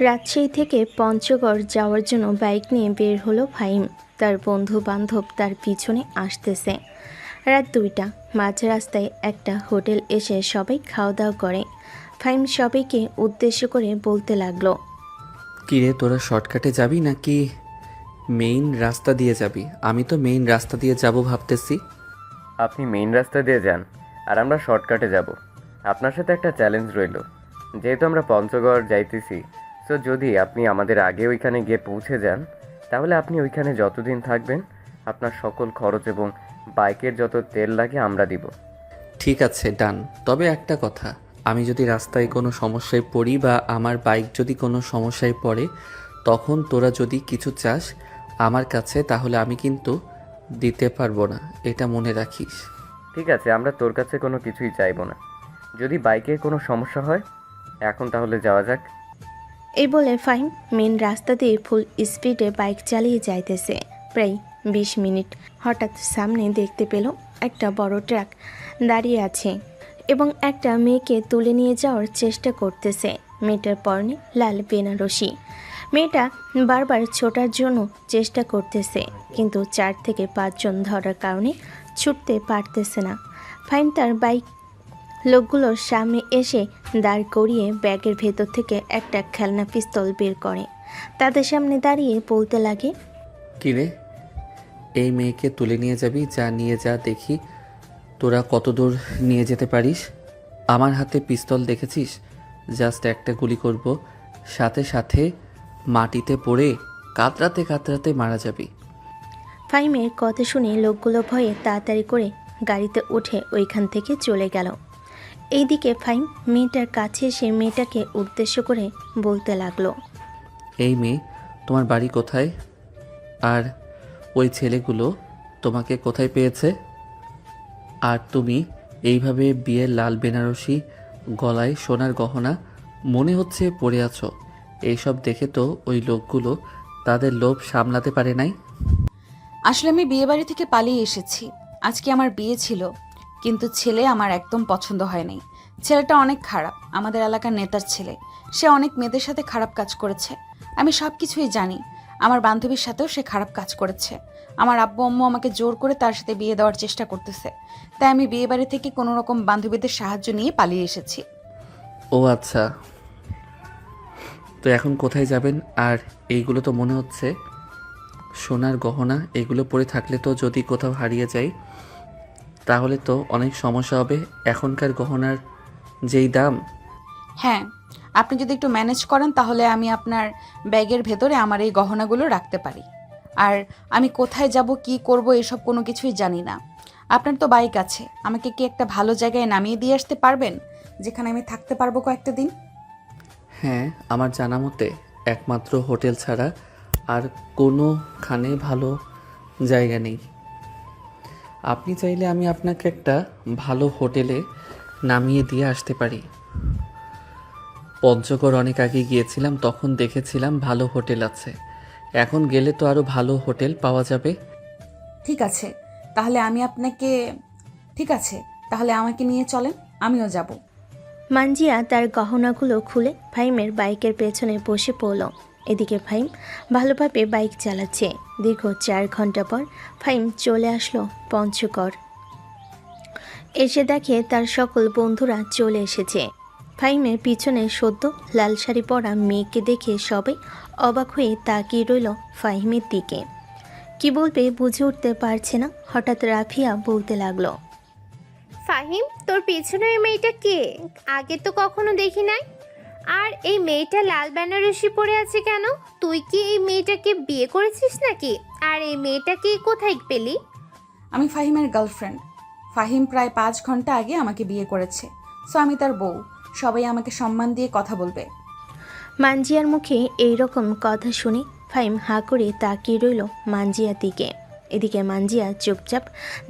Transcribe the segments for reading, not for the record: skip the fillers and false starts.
রাজশাহী থেকে পঞ্চগড় যাওয়ার জন্য বাইক নিয়ে বের হলো ফাহিম। তার বন্ধু বান্ধব তার পিছনে আসতেছে। রাত 2টা, মাঝ রাস্তায় একটা হোটেল এসে সবাই খাওয়া দাওয়া করে। ফাহিম সবাইকে উদ্দেশ্য করে বলতে লাগলো, কিরে তোরা শর্টকাটে যাবি নাকি মেইন রাস্তা দিয়ে যাবি? আমি তো মেইন রাস্তা দিয়ে যাব ভাবতেছি। আপনি মেইন রাস্তা দিয়ে যান আর আমরা শর্টকাটে যাব। আপনার সাথে একটা চ্যালেঞ্জ রইল, যেহেতু আমরা পঞ্চগড় যাইতেছি, সো যদি আপনি আমাদের আগে ওইখানে গিয়ে পৌঁছে যান, তাহলে আপনি ওইখানে যতদিন থাকবেন আপনার সকল খরচ এবং বাইকের যত তেল লাগে আমরা দিব। ঠিক আছে, ডান। তবে একটা কথা, আমি যদি রাস্তায় কোনো সমস্যায় পড়ি বা আমার বাইক যদি কোনো সমস্যায় পড়ে, তখন তোরা যদি কিছু চাস আমার কাছে, তাহলে আমি কিন্তু দিতে পারবো না, এটা মনে রাখিস। ঠিক আছে, আমরা তোর কাছে কোনো কিছুই চাইবো না। যদি বাইকের কোনো সমস্যা হয়, এখন তাহলে যাওয়া যাক। এই বলে ফাহিম মেন রাস্তা দিয়ে ফুল স্পিডে বাইক চালিয়ে যাইতেছে। প্রায় 20 মিনিট। হঠাৎ সামনে দেখতে পেল একটা বড় ট্রাক দাঁড়িয়ে আছে এবং একটা মেয়েকে তুলে নিয়ে যাওয়ার চেষ্টা করতেছে। মেয়েটার পরনে লাল বেনারসি। মেয়েটা বারবার ছোটার জন্য চেষ্টা করতেছে, কিন্তু 4 থেকে 5 জন ধরার কারণে ছুটতে পারতেছে না। ফাহিম তার বাইক লোকগুলোর সামনে এসে দাঁড় করিয়ে ব্যাগের ভেতর থেকে একটা খেলনা পিস্তল বের করে। তাদের সামনে দাঁড়িয়ে বলতে লাগে, কিরে, এই মেয়েকে তুলে নিয়ে যাবি? যা নিয়ে যা, দেখি তোরা কত দূর নিয়ে যেতে পারিস। আমার হাতে পিস্তল দেখেছিস? জাস্ট একটা গুলি করব, সাথে সাথে মাটিতে পড়ে কাতরাতে কাতরাতে মারা যাবি। ফাহিমের কথা শুনে লোকগুলো ভয়ে তাড়াতাড়ি করে গাড়িতে উঠে ওইখান থেকে চলে গেল। এইদিকে ফাহিম মেয়েটার কাছে এসে মেয়েটাকে উদ্দেশ্য করে বলতে লাগলো, এই মেয়ে, তোমার বাড়ি কোথায়? আর ওই ছেলেগুলো তোমাকে কোথায় পেয়েছে? আর তুমি এইভাবে বিয়ের লাল বেনারসি, গলায় সোনার গহনা মনে হচ্ছে পরে আছো, এইসব দেখে তো ওই লোকগুলো তাদের লোভ সামলাতে পারে নাই। আসলে আমি বিয়েবাড়ি থেকে পালিয়ে এসেছি। আজকে আমার বিয়ে ছিল, কিন্তু ছেলে আমার একদম পছন্দ হয় নাই। ছেলেটা অনেক খারাপ, আমাদের এলাকার নেতার ছেলে। সে অনেক মেয়েদের সাথে খারাপ কাজ করেছে, আমি সব কিছুই জানি। আমার বান্ধবীর সাথেও সে খারাপ কাজ করেছে। আমার আব্বু আম্মু আমাকে জোর করে তার সাথে বিয়ে দেওয়ার চেষ্টা করতেছে, তাই আমি বিয়েবাড়ি থেকে কোনো রকম বান্ধবীদের সাহায্য নিয়ে পালিয়ে এসেছি। ও আচ্ছা, তো এখন কোথায় যাবেন? আর এইগুলো তো মনে হচ্ছে সোনার গহনা, এগুলো পরে থাকলে তো যদি কোথাও হারিয়ে যায় তাহলে তো অনেক সমস্যা হবে। এখনকার গহনার যেই দাম। হ্যাঁ, আপনি যদি একটু ম্যানেজ করেন তাহলে আমি আপনার ব্যাগের ভেতরে আমার এই গহনাগুলো রাখতে পারি। আর আমি কোথায় যাব, কি করব, এসব কোনো কিছুই জানি না। আপনার তো বাইক আছে, আমাকে কি একটা ভালো জায়গায় নামিয়ে দিয়ে আসতে পারবেন, যেখানে আমি থাকতে পারবো কয়েকটা দিন? হ্যাঁ, আমার জানা মতে একমাত্র হোটেল ছাড়া আর কোনোখানে ভালো জায়গা নেই। আপনি চাইলে আমি আপনাকে একটা ভালো হোটেলে নামিয়ে দিয়ে আসতে পারি। পঞ্চগড় অনেক আগে গিয়েছিলাম, তখন দেখেছিলাম ভালো হোটেল আছে। এখন গেলে তো আরও ভালো হোটেল পাওয়া যাবে। ঠিক আছে, তাহলে আমি আপনাকে ঠিক আছে, তাহলে আমাকে নিয়ে চলেন, আমিও যাব। মানজিয়া তার গহনাগুলো খুলে ফাহিমের বাইকের পেছনে বসে পড়ল। এদিকে ফাহিম ভালোভাবে বাইক চালাচ্ছে। দীর্ঘ 4 ঘন্টা পর ফাহিম চলে আসলো পঞ্চগড়। এসে দেখে তার সকল বন্ধুরা চলে এসেছে। ফাহিমের পিছনে সদ্য লাল শাড়ি পরা মেয়েকে দেখে সবাই অবাক হয়ে তাকিয়ে রইল ফাহিমের দিকে। কি বলবে বুঝে উঠতে পারছে না। হঠাৎ রাফিয়া বলতে লাগলো, ফাহিম, তোর পেছনে ওই মেয়েটা কে? আগে তো কখনো দেখি নাই। আর এই মেয়েটা লাল বেনারসি পরে আছে কেন? তুই কি এই মেয়েটাকে বিয়ে করেছিস নাকি? আর এই মেয়েটাকে কোথায় পেলি? আমি ফাহিমের গার্লফ্রেন্ড। ফাহিম প্রায় 5 ঘন্টা আগে আমাকে বিয়ে করেছে, সো আমি তার বউ। সবাই আমাকে সম্মান দিয়ে কথা বলবে। মানজিয়ার মুখে এই রকম কথা শুনে ফাহিম হাঁ করে তাকিয়ে রইল মানজিয়ার দিকে। এদিকে মানজিয়া চুপচাপ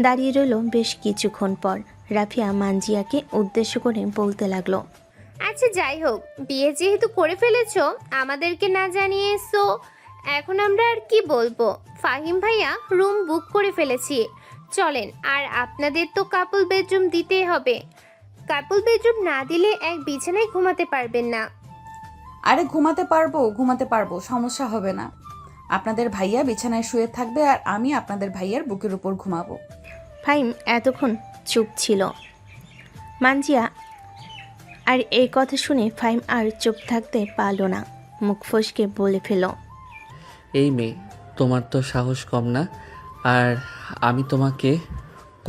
দাঁড়িয়ে রইল বেশ কিছুক্ষণ পর। রাফিয়া মানজিয়াকে উদ্দেশ্য করে বলতে লাগলো, আচ্ছা যাই হোক, বিয়ে যেহেতু করে ফেলেছো আমাদেরকে না জানিয়ে, সো এখন আমরা আর কি বলবো। ফাহিম ভাইয়া রুম বুক করে ফেলেছি, চলেন। আর আপনাদের তো কাপল বেডরুম দিতেই হবে। কাপল বেডরুম না দিলে এক বিছানায় ঘুমাতে পারবেন না। আরে ঘুমাতে পারবো, সমস্যা হবে না। আপনাদের ভাইয়া বিছানায় শুয়ে থাকবে আর আমি আপনাদের ভাইয়ার বুকের উপর ঘুমাবো। ফাহিম এতক্ষণ চুপ ছিল। মানজিয়া আর এই কথা শুনে ফাহিম আর চুপ থাকতে পারল না, মুখ ফসকে বলে ফেল। এই মেয়ে, তোমার তো সাহস কম না। আর আমি তোমাকে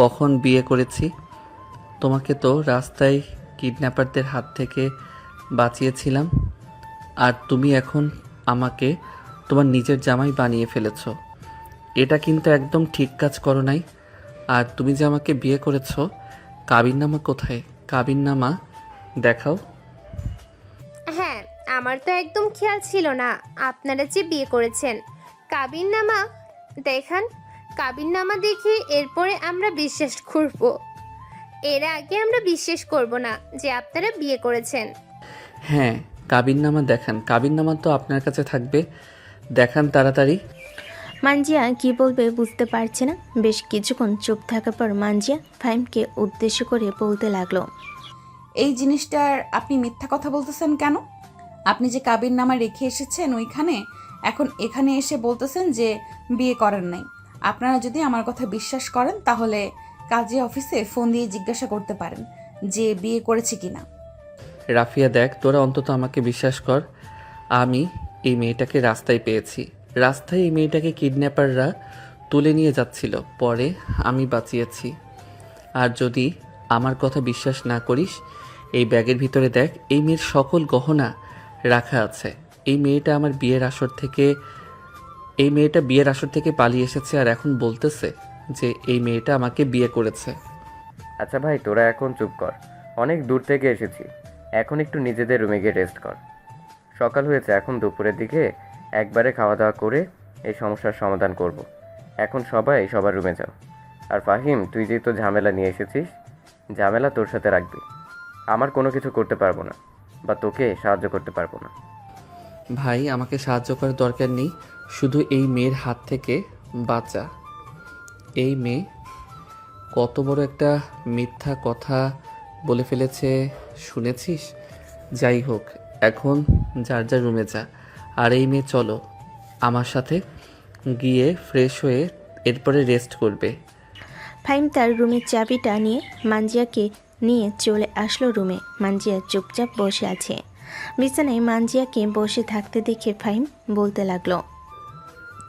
কখন বিয়ে করেছি? তোমাকে তো রাস্তায় কিডন্যাপারদের হাত থেকে বাঁচিয়েছিলাম, আর তুমি এখন আমাকে তোমার নিজের জামাই বানিয়ে ফেলেছো। এটা কিন্তু একদম ঠিক কাজ করো নাই। আর তুমি যে আমাকে বিয়ে করেছো, কাবিননামা কোথায়? কাবিননামা দেখাও। হ্যাঁ, আমার তো একদম খেয়াল ছিল না আপনারা যে বিয়ে করেছেন। কাবিননামা দেখান। কাবিননামা দেখে এরপরে আমরা বিশ্বাস করব। এর আগে আমরা বিশ্বাস করব না যে আপনারা বিয়ে করেছেন। হ্যাঁ, কাবিননামা দেখান। কাবিননামা তো আপনার কাছে থাকবে, দেখান তাড়াতাড়ি। মানজিয়া কি বলবে বুঝতে পারছে না। বেশ কিছুক্ষণ চুপ থাকার পর মানজিয়া ফাহিমকে উদ্দেশ্য করে বলতে লাগলো। এই জিনিসটার আপনি মিথ্যা কথা বলতেছেন কেন? আপনি যে কাবিননামা রেখে এসেছেন ওইখানে, এখন এখানে এসে বলতেছেন যে বিয়ে করেন নাই। আপনারা যদি আমার কথা বিশ্বাস করেন তাহলে কাজী অফিসে ফোন দিয়ে জিজ্ঞাসা করতে পারেন যে বিয়ে করেছে কিনা। রাফিয়া দেখ, তোরা অন্তত আমাকে বিশ্বাস কর। আমি এই মেয়েটাকে রাস্তায় পেয়েছি। রাস্তায় এই মেয়েটাকে কিডন্যাপাররা তুলে নিয়ে যাচ্ছিল, পরে আমি বাঁচিয়েছি। আর যদি আমার কথা বিশ্বাস না করিস, এই ব্যাগের ভিতরে দেখ, এই মেয়ের সকল গহনা রাখা আছে। এই মেয়েটা বিয়ের আসর থেকে পালিয়ে এসেছে, আর এখন বলতেছে যে এই মেয়েটা আমাকে বিয়ে করেছে। আচ্ছা ভাই, তোরা এখন চুপ কর। অনেক দূর থেকে এসেছি, এখন একটু নিজেদের রুমে গিয়ে রেস্ট কর। সকাল হয়েছে, এখন দুপুরের দিকে একবারে খাওয়া দাওয়া করে এই সমস্যার সমাধান করব। এখন সবাই সবার রুমে যাও। আর ফাহিম, তুই যেহেতু ঝামেলা নিয়ে এসেছিস, ঝামেলা তোর সাথে রাখবি। আমার কোনো কিছু করতে পারবো না বা তোকে সাহায্য করতে পারবো না। ভাই, আমাকে সাহায্য করার দরকার নেই, শুধু এই মেয়ের হাত থেকে বাঁচা। এই মেয়ে কত বড় একটা মিথ্যা কথা বলে ফেলেছে শুনেছিস? যাই হোক, এখন যার যার রুমে যা। আর এই মেয়ে চলো আমার সাথে, গিয়ে ফ্রেশ হয়ে এরপরে রেস্ট করবে। ফাহিম তার রুমের চাবিটা নিয়ে মানজিয়াকে নিয়ে চলে আসলো রুমে। মানজিয়া চুপচাপ বসে আছে। বিছানায় মানজিয়াকে বসে থাকতে দেখে ফাহিম বলতে লাগলো।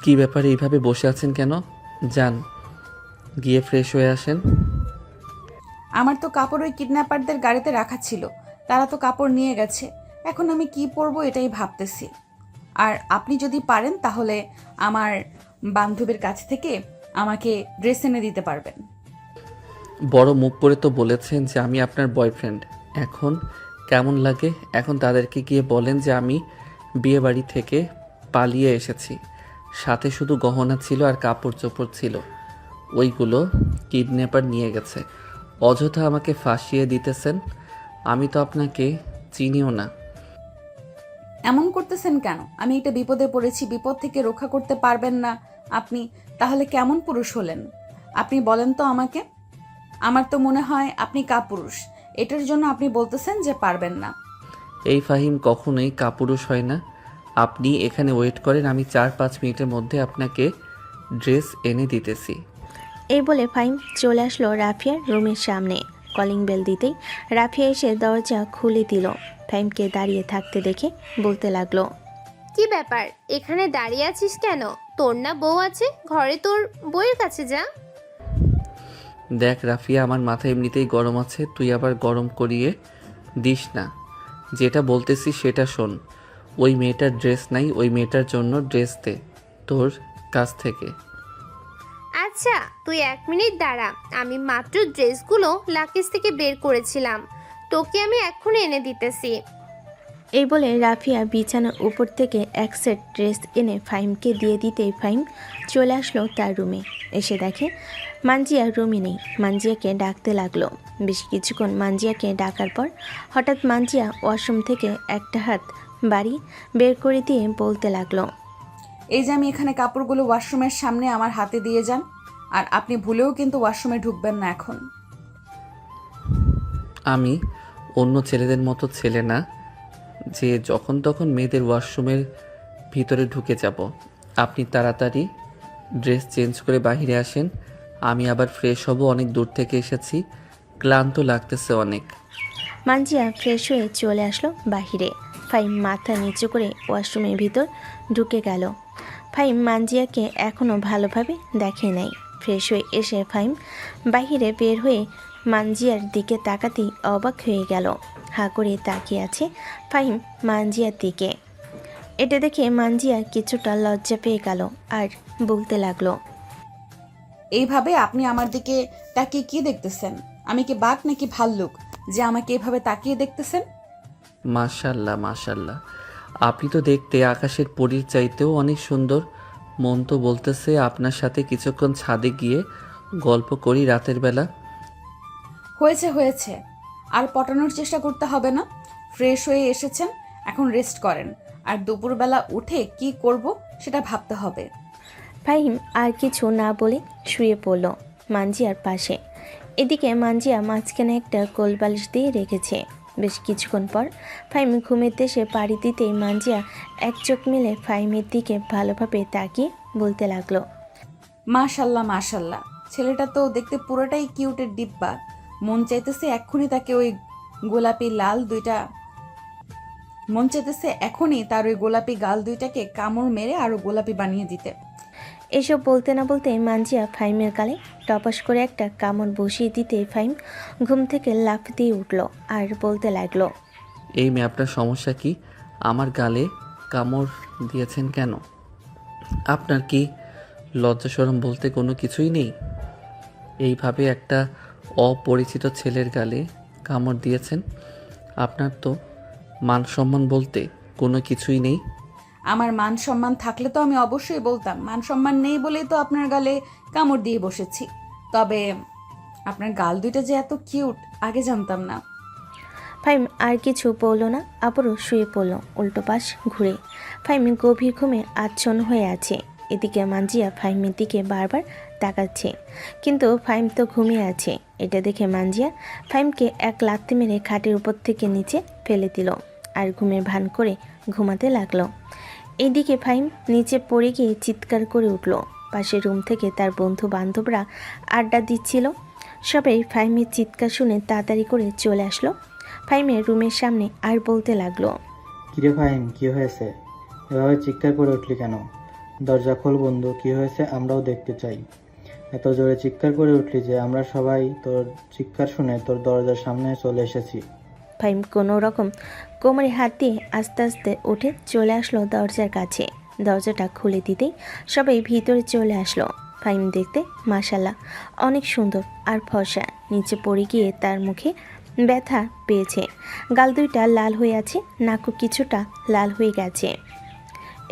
কি ব্যাপারে এইভাবে বসে আছেন কেন? যান, গিয়ে ফ্রেশ হয়ে আসেন। আমার তো কাপড় ওই কিডন্যাপারদের গাড়িতে রাখা ছিল, তারা তো কাপড় নিয়ে গেছে। এখন আমি কি পরবো এটাই ভাবতেছি। আর আপনি যদি পারেন তাহলে আমার বান্ধবীর কাছ থেকে আমাকে ড্রেস এনে দিতে পারবেন। বড় মুখ করে তো বলেছেন যে আমি আপনার বয়ফ্রেন্ড। এখন কেমন লাগে? এখন তাদেরকে গিয়ে বলেন যে আমি বিয়ে বাড়ি থেকে পালিয়ে এসেছি, সাথে শুধু গহনা ছিল আর কাপড় চোপড় ছিল, ওইগুলো কিডন্যাপার নিয়ে গেছে। অযথা আমাকে ফাঁসিয়ে দিতেছেন। আমি তো আপনাকে চিনিও না। এমন করতেছেন কেন? আমি একটা বিপদে পড়েছি, বিপদ থেকে রক্ষা করতে পারবেন না আপনি? তাহলে কেমন পুরুষ হলেন আপনি বলেন তো আমাকে? আমার তো মনে হয় আপনি কাপুরুষ। এটার জন্য আপনি বলতেছেন যে পারবেন না। এই ফাহিম কখনোই কাপুরুষ হয় না। আপনি এখানে ওয়েট করেন, আমি 4-5 মিনিটের মধ্যে আপনাকে ড্রেস এনে দিতেছি। এই বলে ফাহিম চলে আসলো রাফিয়ার রুমের সামনে। কলিং বেল দিতেই রাফিয়া এসে দরজা খুলে দিল। ফাহিমকে দাঁড়িয়ে থাকতে দেখে বলতে লাগলো। কি ব্যাপার, এখানে দাঁড়িয়ে আছিস কেন? তোর না বউ আছে, ঘরে তোর বউয়ের কাছে যা। দেখ রাফিয়া, আমার মাথা এমনিতেই গরম আছে, তুই আবার গরম করিয়ে দিস না। যেটা বলতেছি সেটা শোন। ওই মেয়েটার ড্রেস নাই, ওই মেয়েটার জন্য ড্রেস দে তোর কাছ থেকে। আচ্ছা, তুই 1 মিনিট দাঁড়া, আমি মাত্র ড্রেসগুলো লাকেজ থেকে বের করেছিলাম, তোকে আমি এক্ষুনি এনে দিতেছি। এই বলে রাফিয়া বিছানার উপর থেকে এক সেট ড্রেস এনে ফাহিমকে দিয়ে দিতেই ফাহিম চলে আসলো তার রুমে। এসে দেখে মানজিয়া রুমে নেই। মানজিয়াকে ডাকতে লাগলো। বেশ কিছুক্ষণ মানজিয়াকে ডাকার পর হঠাৎ মানজিয়া ওয়াশরুম থেকে একটা হাত বাড়ি বের করে দিয়ে বলতে লাগলো। এই যে আমি এখানে কাপড়গুলো ওয়াশরুমের সামনে আমার হাতে দিয়ে যান। আর আপনি ভুলেও কিন্তু ওয়াশরুমে ঢুকবেন না এখন। আমি অন্য ছেলেদের মতো ছেলে না, যে যখন তখন মেয়েদের ওয়াশরুমের ভিতরে ঢুকে যাব। আপনি তাড়াতাড়ি ড্রেস চেঞ্জ করে বাইরে আসেন, আমি আবার ফ্রেশ হব, অনেক দূর থেকে এসেছি, ক্লান্ত লাগতেছে অনেক। মানজিয়া ফ্রেশ হয়ে চলে আসলো বাহিরে। ফাহিম মাথা নিচু করে ওয়াশরুমের ভিতর ঢুকে গেল। ফাহিম মানজিয়াকে এখনও ভালোভাবে দেখে নাই। ফ্রেশ হয়ে এসে ফাহিম বাহিরে বের হয়ে মানজিয়ার দিকে তাকাতেই অবাক হয়ে গেল। হা করে তাকিয়ে আছে ফাহিম মানজিয়ার দিকে। এটা দেখে মানজিয়া কিছুটা লজ্জা পেয়ে গেল আর বলতে লাগলো, এইভাবে আপনি আমার দিকে তাকিয়ে কি দেখতেছেন? আমি কি বাঘ নাকি ভাল্লুক যে আমাকে এভাবে তাকিয়ে দেখতেছেন? মাশাল্লাহ মাশাল্লাহ, আপনি তো দেখতে আকাশের পরীর চাইতেও অনেক সুন্দর। মন তো বলতেছে আপনার সাথে কিছুক্ষণ ছাদে গিয়ে গল্প করি রাতের বেলা। হয়েছে হয়েছে, আর পটানোর চেষ্টা করতে হবে না। ফ্রেশ হয়ে এসেছেন, এখন রেস্ট করেন। আর দুপুরবেলা উঠে কি করব সেটা ভাবতে হবে। ফাহিম আর কিছু না বলে শুয়ে পড়ল মানজিয়ার পাশে। এদিকে মানজিয়া মাঝখানে একটা কোলবালিশ দিয়ে রেখেছে। বেশ কিছুক্ষণ পর ফাহিম ঘুমের দেশে পাড়ি দিতেই মানজিয়া এক চোখ মেলে ফাহিমের দিকে ভালোভাবে তাকিয়ে বলতে লাগলো, মাশাল্লাহ মাশাল্লাহ, ছেলেটা তো দেখতে পুরোটাই কিউটের ডিব্বা। মন চাইতেছে এক্ষুনি তাকে ওই গোলাপি লাল দুইটা মন চাইতেছে এখনই তার ওই গোলাপি গাল দুইটাকে কামড় মেরে আরো গোলাপি বানিয়ে দিতে। এসব বলতে না বলতে মানজিয়া ফাহিমের গালে টপাস করে একটা কামড় বসিয়ে দিতে ফাহিম ঘুম থেকে লাফ দিয়ে উঠল আর বলতে লাগলো, এই মেয়ে, আপনার সমস্যা কি? আমার গালে কামড় দিয়েছেন কেন? আপনার কি লজ্জা শরম বলতে কোনো কিছুই নেই? এইভাবে একটা অপরিচিত ছেলের গালে কামড় দিয়েছেন? আপনার তো মান সম্মান বলতে কোনো কিছুই নেই। আমার মান সম্মান থাকলে তো আমি অবশ্যই বলতাম। মান সম্মান নেই বলেই তো আপনার গালে কামড় দিয়ে বসেছি। তবে আপনার গাল দুইটা যে এত কিউট আগে জানতাম না। ফাহিম আর কিছু বলল না, আবারও শুয়ে পড়ল উল্টো পাশ ঘুরে। ফাহিম গভীর ঘুমে আচ্ছন্ন হয়ে আছে। এদিকে মানজিয়া ফাহিমের দিকে বারবার তাকাচ্ছে, কিন্তু ফাহিম তো ঘুমিয়ে আছে। এটা দেখে মানজিয়া ফাহিমকে এক লাথি মেরে খাটের উপর থেকে নিচে ফেলে দিল আর ঘুমের ভান করে ঘুমাতে লাগলো। এইদিকে ফাহিম নিচে পড়ে গিয়ে চিৎকার করে উঠল। পাশের রুম থেকে তার বন্ধু বান্ধবরা আড্ডা দিচ্ছিল। সবাই ফাহিমের চিৎকার শুনে তাড়াতাড়ি করে চলে আসলো ফাহিমের রুমের সামনে আর বলতে লাগলো, কিরে ফাহিম, কি হয়েছে? এভাবে চিৎকার করে উঠলি কেন? দরজা খোল বন্ধু, কি হয়েছে আমরাও দেখতে চাই। এত জোরে চিৎকার করে উঠলি যে আমরা সবাই তোর চিৎকার শুনে তোর দরজার সামনে চলে এসেছি। ফাহিম কোনো রকম কোমরে হাত দিয়ে আস্তে আস্তে উঠে চলে আসলো দরজার কাছে। দরজাটা খুলে দিতেই সবাই ভিতরে চলে আসলো। ফাহিম দেখতে মাশাল্লাহ অনেক সুন্দর আর ফর্সা। নিচে পড়ে গিয়ে তার মুখে ব্যথা পেয়েছে, গাল দুইটা লাল হয়ে আছে, নাকও কিছুটা লাল হয়ে গেছে।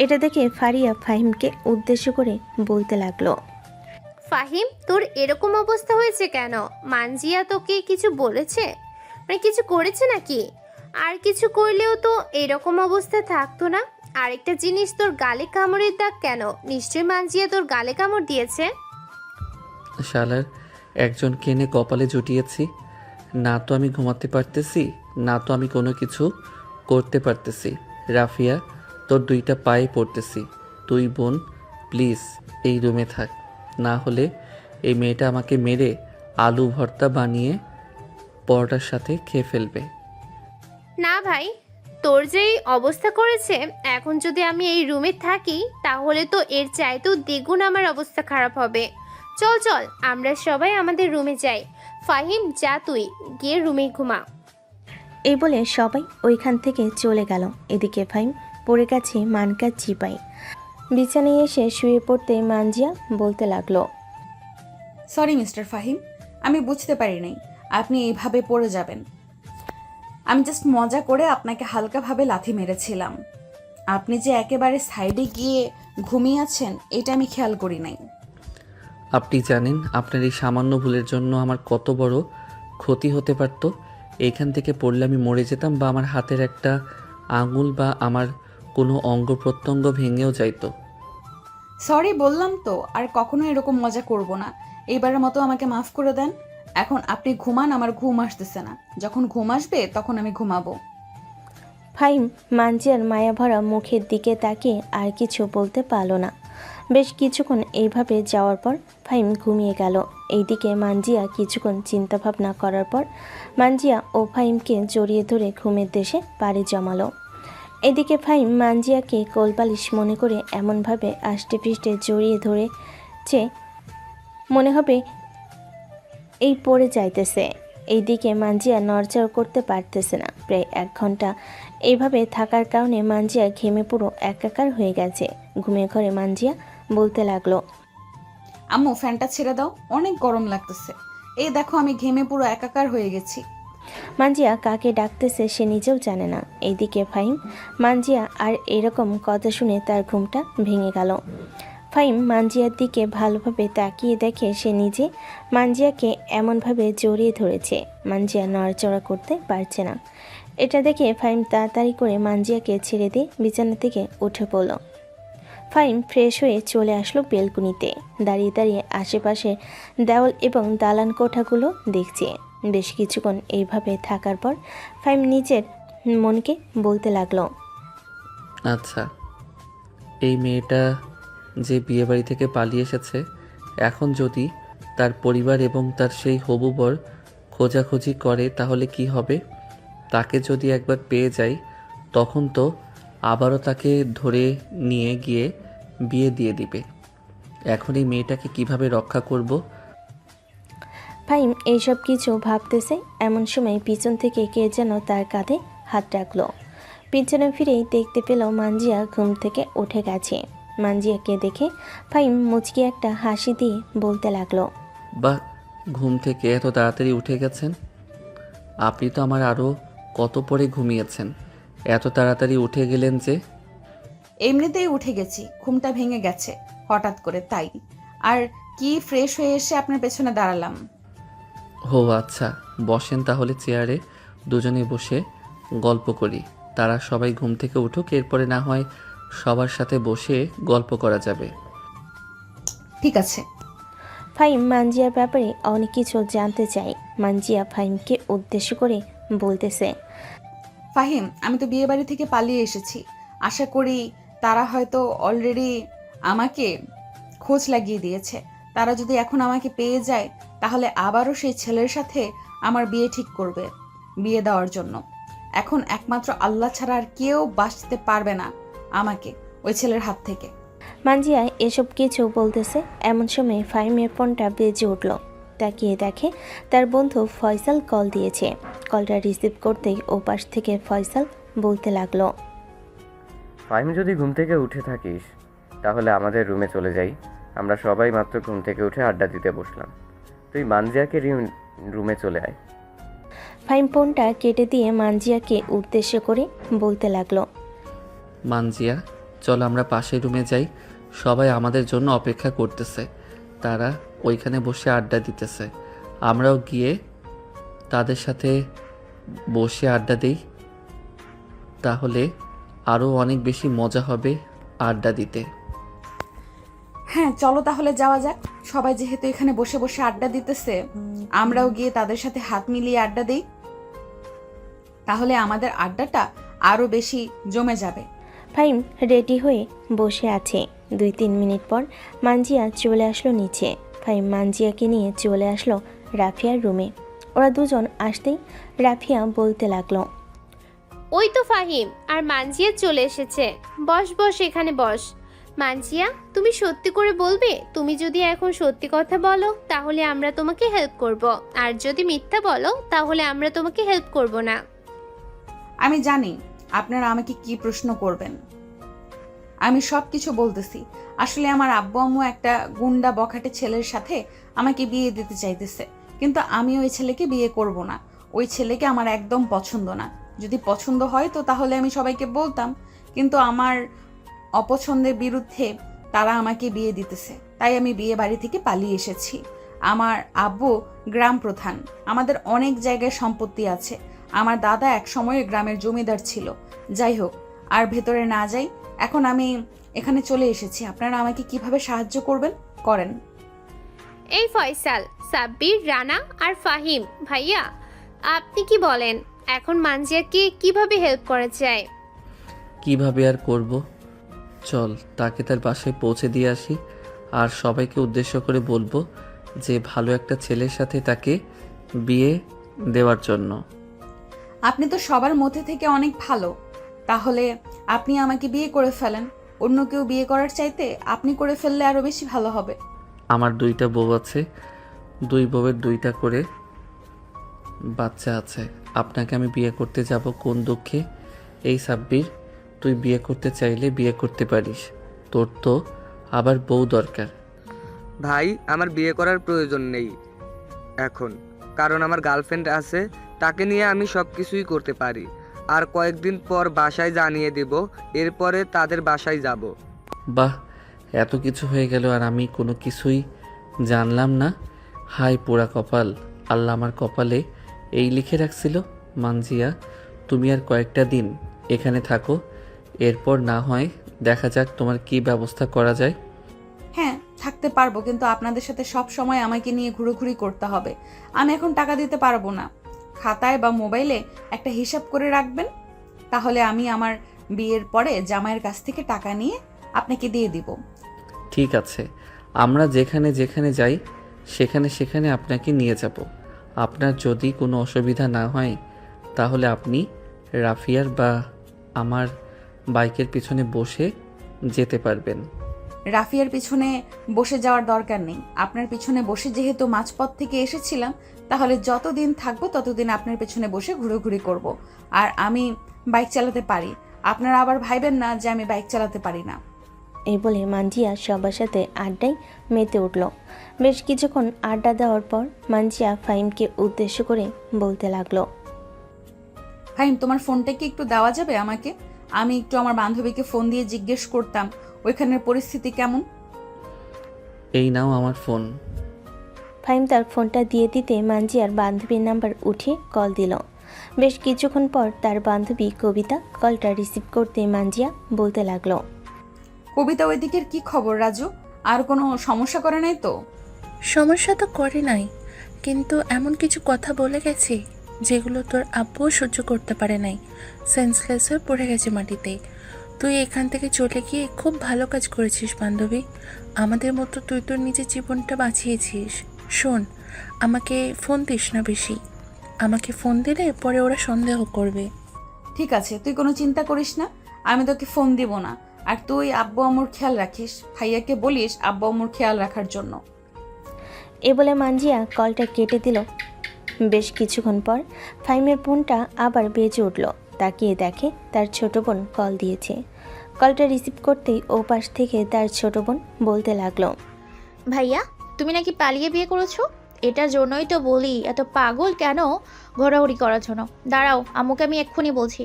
এটা দেখে ফারিয়া ফাহিমকে উদ্দেশ্য করে বলতে লাগলো, ফাহিম, তোর এরকম অবস্থা হয়েছে কেন? মানজিয়া তোকে কিছু বলেছে? মানে কিছু করেছে নাকি? আর কিছু করলেও তো এরকম অবস্থা থাকতো না। আরেকটা জিনিস, তোর গালে কামড়ের দাগ কেন? নিশ্চয়ই মানজিয়া তোর গালে কামড় দিয়েছে। শালার একজন কেনে কপালে জুটিয়েছি। না তো আমি ঘুমাতে পারতেছি, না তো আমি কোনো কিছু করতে পারতেছি। রাফিয়া, তোর দুইটা পায়ে পড়তেছি, তুই বোন প্লিজ এই রুমে থাক, না হলে এই মেয়েটা আমাকে মেরে আলু ভর্তা বানিয়ে পরোটার সাথে খেয়ে ফেলবে। না ভাই, তোর যেই অবস্থা করেছে, এখন যদি আমি এই রুমে থাকি তাহলে তো এর চাইতেও দ্বিগুণ আমার অবস্থা খারাপ হবে। চল চল, আমরা সবাই আমাদের রুমে যাই। ফাহিম, যা তুই গিয়ে রুমে ঘুমা। এই বলে সবাই ওইখান থেকে চলে গেল। এদিকে ফাহিম পড়ে গেছে মানকার চিপায়। বিছানায় এসে শুয়ে পড়তে মানজিয়া বলতে লাগলো, সরি মিস্টার ফাহিম, আমি বুঝতে পারি নাই আপনি এইভাবে পড়ে যাবেন। আমি জাস্ট মজা করে আপনাকে হালকাভাবে লাথি মেরেছিলাম। আপনি যে একেবারে সাইডে গিয়ে ঘুমিয়ে আছেন এটা আমি খেয়াল করি নাই। আপনি জানেন আপনার এই সামান্য ভুলের জন্য আমার কত বড় ক্ষতি হতে পারত? এইখান থেকে পড়লে আমি মরে যেতাম, বা আমার হাতের একটা আঙুল বা আমার কোনো অঙ্গ প্রত্যঙ্গ ভেঙেও যাইতো। সরি বললাম তো, আর কখনো এরকম মজা করব না। এইবারের মতো আমাকে মাফ করে দেন। এখন আপনি ঘুমান, আমার ঘুম আসতেছে না। যখন ঘুম আসবে তখন আমি ঘুমাবো। ফাহিম মানজিয়ার মায়াভরা মুখের দিকে তাকিয়ে আর কিছু বলতে পারল না। বেশ কিছুক্ষণ এইভাবে যাওয়ার পর ফাহিম ঘুমিয়ে গেল। এইদিকে মানজিয়া কিছুক্ষণ চিন্তাভাবনা করার পর মানজিয়া ও ফাহিমকে জড়িয়ে ধরে ঘুমের দেশে পাড়ি জমালো। এদিকে ফাহিম মানজিয়াকে কোলবালিশ মনে করে এমনভাবে আষ্টে-পৃষ্ঠে জড়িয়ে ধরেছে মনে হবে এই পড়ে যাইতেছে। এইদিকে মানজিয়া নড়চড় করতে পারতেছে না। প্রায় 1 ঘন্টা এইভাবে থাকার কারণে মানজিয়া ঘেমে পুরো একাকার হয়ে গেছে। ঘুমের ঘরে মানজিয়া বলতে লাগলো, আম্মু ফ্যানটা ছেড়ে দাও, অনেক গরম লাগতেছে। এই দেখো আমি ঘেমে পুরো একাকার হয়ে গেছি। মানজিয়া কাকে ডাকতেছে সে নিজেও জানে না। এইদিকে ফাহিম মানজিয়া আর এরকম কথা শুনে তার ঘুমটা ভেঙে গেল। ফাহিম মানজিয়ার দিকে ভালোভাবে তাকিয়ে দেখে সে নিজে মানজিয়াকে এমনভাবে জড়িয়ে ধরেছে মানজিয়া নড়াচড়া করতে পারছে না। এটা দেখে ফাহিম তাড়াতাড়ি করে মানজিয়াকে ছেড়ে দিয়ে বিছানা থেকে উঠে পড়ল। ফাহিম ফ্রেশ হয়ে চলে আসলো বেলকুনিতে। দাঁড়িয়ে দাঁড়িয়ে আশেপাশে দেওয়াল এবং দালান কোঠাগুলো দেখছে। বেশ কিছুক্ষণ এইভাবে থাকার পর ফাহিম নিজের মনকে বলতে লাগলো, আচ্ছা, এই মেয়েটা যে বিয়েবাড়ি থেকে পালিয়ে এসেছে, এখন যদি তার পরিবার এবং তার সেই হবু বর খোঁজাখুঁজি করে তাহলে কি হবে? তাকে যদি একবার পেয়ে যাই তখন তো আবারও তাকে ধরে নিয়ে গিয়ে বিয়ে দিয়ে দিবে। এখন এই মেয়েটাকে কিভাবে রক্ষা করব? ফাহিম এইসব কিছু ভাবতেছে এমন সময় পিছন থেকে কে যেন তার কাঁধে হাত রাখলো। পিছনে ফিরেই দেখতে পেল মানজিয়া ঘুম থেকে উঠে গেছে। মানজিয়াকে দেখে ফাহিম মুচকি একটা হাসি দিয়ে বলতে লাগলো, বাহ, ঘুম থেকে এত তাড়াতাড়ি উঠে গেছেন। আপনি তো আমার আরও কত পরে ঘুমিয়েছেন, এত তাড়াতাড়ি উঠে গেলেন যে? এমনিতেই উঠে গেছি, ঘুমটা ভেঙে গেছে হঠাৎ করে, তাই। আর কি ফ্রেশ হয়ে এসে আপনার পেছনে দাঁড়ালাম। ও আচ্ছা, বসেন তাহলে চেয়ারে, দুজনে বসে গল্প করি। তারা সবাই ঘুম থেকে উঠুক, এরপরে না হয় সবার সাথে বসে গল্প করা যাবে। ঠিক আছে। ফাহিম মানজিয়ার ব্যাপারে অনেক কিছু জানতে চায়। মানজিয়া ফাহিমকে উদ্দেশ্য করে বলতেছে, ফাহিম, আমি তো বিয়ে বাড়ি থেকে পালিয়ে এসেছি। আশা করি তারা হয়তো অলরেডি আমাকে খোঁজ লাগিয়ে দিয়েছে। তারা যদি এখন আমাকে পেয়ে যায় তাহলে আবারও সেই ছেলের সাথে আমার বিয়ে ঠিক করবে, বিয়ে দেওয়ার জন্য। এখন একমাত্র আল্লাহ ছাড়া আর কেউ বাঁচতে পারবে না আমাকে ওই ছেলের হাত থেকে। মানজিয়া এসব কিছু বলতেছে এমন সময় ফাহিমের ফোনটা বেজে উঠল। তাকিয়ে দেখে তার বন্ধু ফয়সাল কল দিয়েছে। কলটা রিসিভ করতেই ওপাশ থেকে ফয়সাল বলতে লাগলো, ফাহিম, যদি ঘুম থেকে উঠে থাকিস তাহলে আমাদের রুমে চলে যাই। আমরা সবাই মাত্র ঘুম থেকে উঠে আড্ডা দিতে বসলাম। তুই মানজিয়াকে রুমে চলে আয়। ফাহিম ফোনটা কেটে দিয়ে মানজিয়াকে উদ্দেশ্য করে বলতে লাগলো, মানজিয়া, চল আমরা পাশের রুমে যাই, সবাই আমাদের জন্য অপেক্ষা করতেছে। তারা ওইখানে বসে আড্ডা দিতেছে, আমরাও গিয়ে তাদের সাথে বসে আড্ডা দিই, তাহলে আরও অনেক বেশি মজা হবে আড্ডা দিতে। হ্যাঁ, চলো তাহলে যাওয়া যাক। সবাই যেহেতু এখানে বসে বসে আড্ডা দিতেছে, আমরাও গিয়ে তাদের সাথে হাত মিলিয়ে আড্ডা দিই, তাহলে আমাদের আড্ডাটা আরো বেশি জমে যাবে। ফাহিম রেডি হয়ে বসে আছে। 2-3 মিনিট পর মানজিয়া চলে আসলো নিচে। ফাহিম মানজিয়াকে নিয়ে চলে আসলো রাফিয়ার রুমে। ওরা দুজন আসতেই রাফিয়া বলতে লাগলো, ওই তো ফাহিম আর মানজিয়া চলে এসেছে। বস বস, এখানে বস। মানজিয়া, তুমি সত্যি করে বলবে? তুমি যদি এখন সত্যি কথা বলো তাহলে আমরা তোমাকে হেল্প করব, আর যদি মিথ্যা বলো তাহলে আমরা তোমাকে হেল্প করব না। আমি জানি আপনারা আমাকে কি প্রশ্ন করবেন, আমি সব কিছু বলতেছি। আসলে আমার আব্বু আম্মু একটা গুন্ডা বখাটে ছেলের সাথে আমাকে বিয়ে দিতে চাইতেছে, কিন্তু আমি ওই ছেলেকে বিয়ে করব না। ওই ছেলেকে আমার একদম পছন্দ না। যদি পছন্দ হয় তো তাহলে আমি সবাইকে বলতাম, কিন্তু আমার অপছন্দের বিরুদ্ধে তারা আমাকে বিয়ে দিতেছে, তাই আমি বিয়ে বাড়ি থেকে পালিয়ে এসেছি। আমার আব্বু গ্রাম প্রধান, আমাদের অনেক জায়গায় সম্পত্তি আছে। আমার দাদা এক সময় গ্রামের জমিদার ছিল। যাই হোক, আর ভেতরে না যাই, এখন আমি এখানে চলে এসেছি। আপনারা আমাকে কিভাবে সাহায্য করবেন করেন। এই ফয়সাল, সাব্বির, রানা আর ফাহিম ভাইয়া, আপনি কি বলেন? এখন মানজিয়াকে কিভাবে হেল্প করা যায়? কিভাবে আর করব? চল তাকে তার বাসায় পৌঁছে দিয়ে আসি, আর সবাইকে উদ্দেশ্য করে বলবো যে ভালো একটা ছেলের সাথে তাকে বিয়ে দেওয়ার জন্য। আপনি তো সবার মধ্যে থেকে অনেক ভালো, তাহলে আপনি আমাকে বিয়ে করে ফেলেন। অন্য কেউ বিয়ে করার চাইতে আপনি করে ফেললে আরো বেশি ভালো হবে। আমার 2টা বউ আছে, 2 বউয়ের 2টা করে বাচ্চা আছে। আপনাকে আমি বিয়ে করতে যাব কোন দুঃখে? এই সাব্বির, তুই বিয়ে করতে চাইলে বিয়ে করতে পারিস, তোর তো আবার বউ দরকার। ভাই, আমার বিয়ে করার প্রয়োজন নেই এখন, কারণ আমার গার্লফ্রেন্ড আছে, তাকে নিয়ে আমি সব কিছুই করতে পারি। আর কয়েকদিন পর বাসায় জানিয়ে দেব, এরপরে তাদের বাসায় যাব। বাহ, এত কিছু হয়ে গেল আর আমি কোনো কিছুই জানলাম না। হাই পোড়া কপাল, আল্লাহ আমার কপালে এই লিখে রাখছিল। মানজিয়া, তুমি আর কয়েকটা দিন এখানে থাকো, এরপর না হয় দেখা যাক তোমার কি ব্যবস্থা করা যায়। হ্যাঁ, থাকতে পারবো, কিন্তু আপনাদের সাথে সব সময় আমাকে নিয়ে ঘুরোঘুরি করতে হবে। আমি এখন টাকা দিতে পারবো না। খাতায় বা মোবাইলে একটা হিসাব করে রাখবেন, তাহলে আমি আমার বিয়ের পরে জামাইয়ের কাছ থেকে টাকা নিয়ে আপনাকে দিয়ে দিব। ঠিক আছে, আমরা যেখানে যেখানে যাই সেখানে সেখানে আপনাকে নিয়ে যাব। আপনার যদি কোনো অসুবিধা না হয় তাহলে আপনি রাফিয়ার বা আমার বাইকের পিছনে বসে যেতে পারবেন। রাফিয়ার পিছনে বসে যাওয়ার দরকার নেই। আপনার পিছনে বসে যেহেতু মাঝপথ থেকে এসেছিলাম, তাহলে যতদিন থাকবো ততদিন আপনার পেছনে বসে ঘুরোঘুরি করব। আর আমি বাইক চালাতে পারি, আপনারা আবার ভাইবেন না যে আমি বাইক চালাতে পারি না। এই বলে মানজিয়া সবার সাথে আড্ডায় মেতে উঠল। বেশ কিছুক্ষণ আড্ডা দেওয়ার পর মানজিয়া ফাহিমকে উদ্দেশ্য করে বলতে লাগলো, ফাহিম, তোমার ফোনটা কি একটু দেওয়া যাবে আমাকে? আমি একটু আমার বান্ধবীকে ফোন দিয়ে জিজ্ঞেস করতাম ওইখানের পরিস্থিতি কেমন। এই নাও আমার ফোন। ফাহিম তার ফোনটা দিয়ে দিতে মানজিয়ার বান্ধবীর নাম্বার উঠে কল দিল। বেশ কিছুক্ষণ পর তার বান্ধবী কবিতা কলটা রিসিভ করতে মানজিয়া বলতে লাগলো, কবিতা, ওই দিকের কি খবর রাজু? আর কোনো সমস্যা করে নাই তো? সমস্যা তো করে নাই, কিন্তু এমন কিছু কথা বলে গেছে যেগুলো তোর আব্বুও সহ্য করতে পারে নাই। সেন্সলেস হয়ে পড়ে গেছে মাটিতে। তুই এখান থেকে চলে গিয়ে খুব ভালো কাজ করেছিস বান্ধবী। আমাদের মতো তুই তোর নিজের জীবনটা বাঁচিয়েছিস। শোন, আমাকে ফোন দিস না বেশি। আমাকে ফোন দিলে পরে ওরা সন্দেহ করবে। ঠিক আছে, তুই কোনো চিন্তা করিস না, আমি তোকে ফোন দিব না। আর তুই আব্বু আম্মুর খেয়াল রাখিস, ভাইয়াকে বলিস আব্বু আম্মুর খেয়াল রাখার জন্য। এ বলে মানজিয়া কলটা কেটে দিল। বেশ কিছুক্ষণ পর ফাহিমের ফোনটা আবার বেজে উঠল। তাকিয়ে দেখে তার ছোট বোন কল দিয়েছে। কলটা রিসিভ করতেই ও পাশ থেকে তার ছোট বোন বলতে লাগলো, ভাইয়া, তুমি নাকি পালিয়ে বিয়ে করেছো? এটার জন্যই তো বলি এত পাগল কেন ঘোরাঘুরি করার জন্য। দাঁড়াও, আম্মুকে আমি এক্ষুনি বলছি।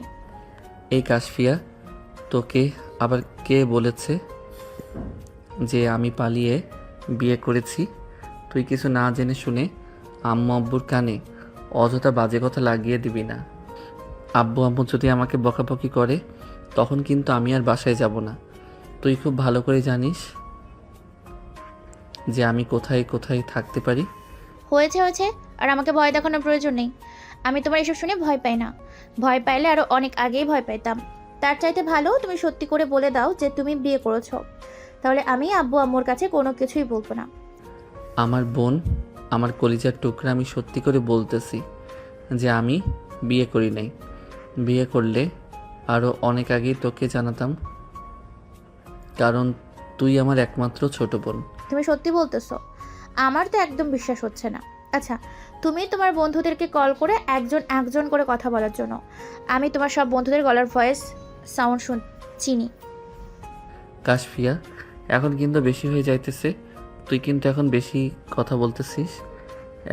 এই কাশফিয়া, তোকে আবার কে বলেছে যে আমি পালিয়ে বিয়ে করেছি? তুই কিছু না জেনে শুনে আম্মু আব্বুর কানে অযথা বাজে কথা লাগিয়ে দিবি না। আব্বু আম্মু যদি আমাকে বকাবকি করে তখন কিন্তু আমি আর বাসায় যাব না। তুই খুব ভালো করে জানিস যে আমি কোথায় কোথায় থাকতে পারি। হয়েছে হয়েছে, আর আমাকে ভয় দেখানোর প্রয়োজন নেই। আমি তোমার এসব শুনে ভয় পাই না। ভয় পাইলে আরো অনেক আগেই ভয় পাইতাম। তার চাইতে ভালো তুমি সত্যি করে বলে দাও যে তুমি বিয়ে করেছো, তাহলে আমি আব্বু আম্মুর কাছে কোনো কিছুই বলবো না। আমার বোন, আমার কলিজার টুকরা, আমি সত্যি করে বলতেছি যে আমি বিয়ে করি নাই। বিয়ে করলে আরও অনেক আগেই তোকে জানাতাম, কারণ তুই আমার একমাত্র ছোট বোন। তুমি সত্যি বলতেছো? আমার তো একদম বিশ্বাস হচ্ছে না। আচ্ছা, তুমি তোমার বন্ধুদেরকে কল করে একজন একজন করে কথা বলার জন্য। আমি তোমার সব বন্ধুদের গলার ভয়েস সাউন্ড চিনি। কাশফিয়া, এখন কিন্তু বেশি হয়ে যাইতেছে। তুই কিন্তু এখন বেশি কথা বলতেছিস।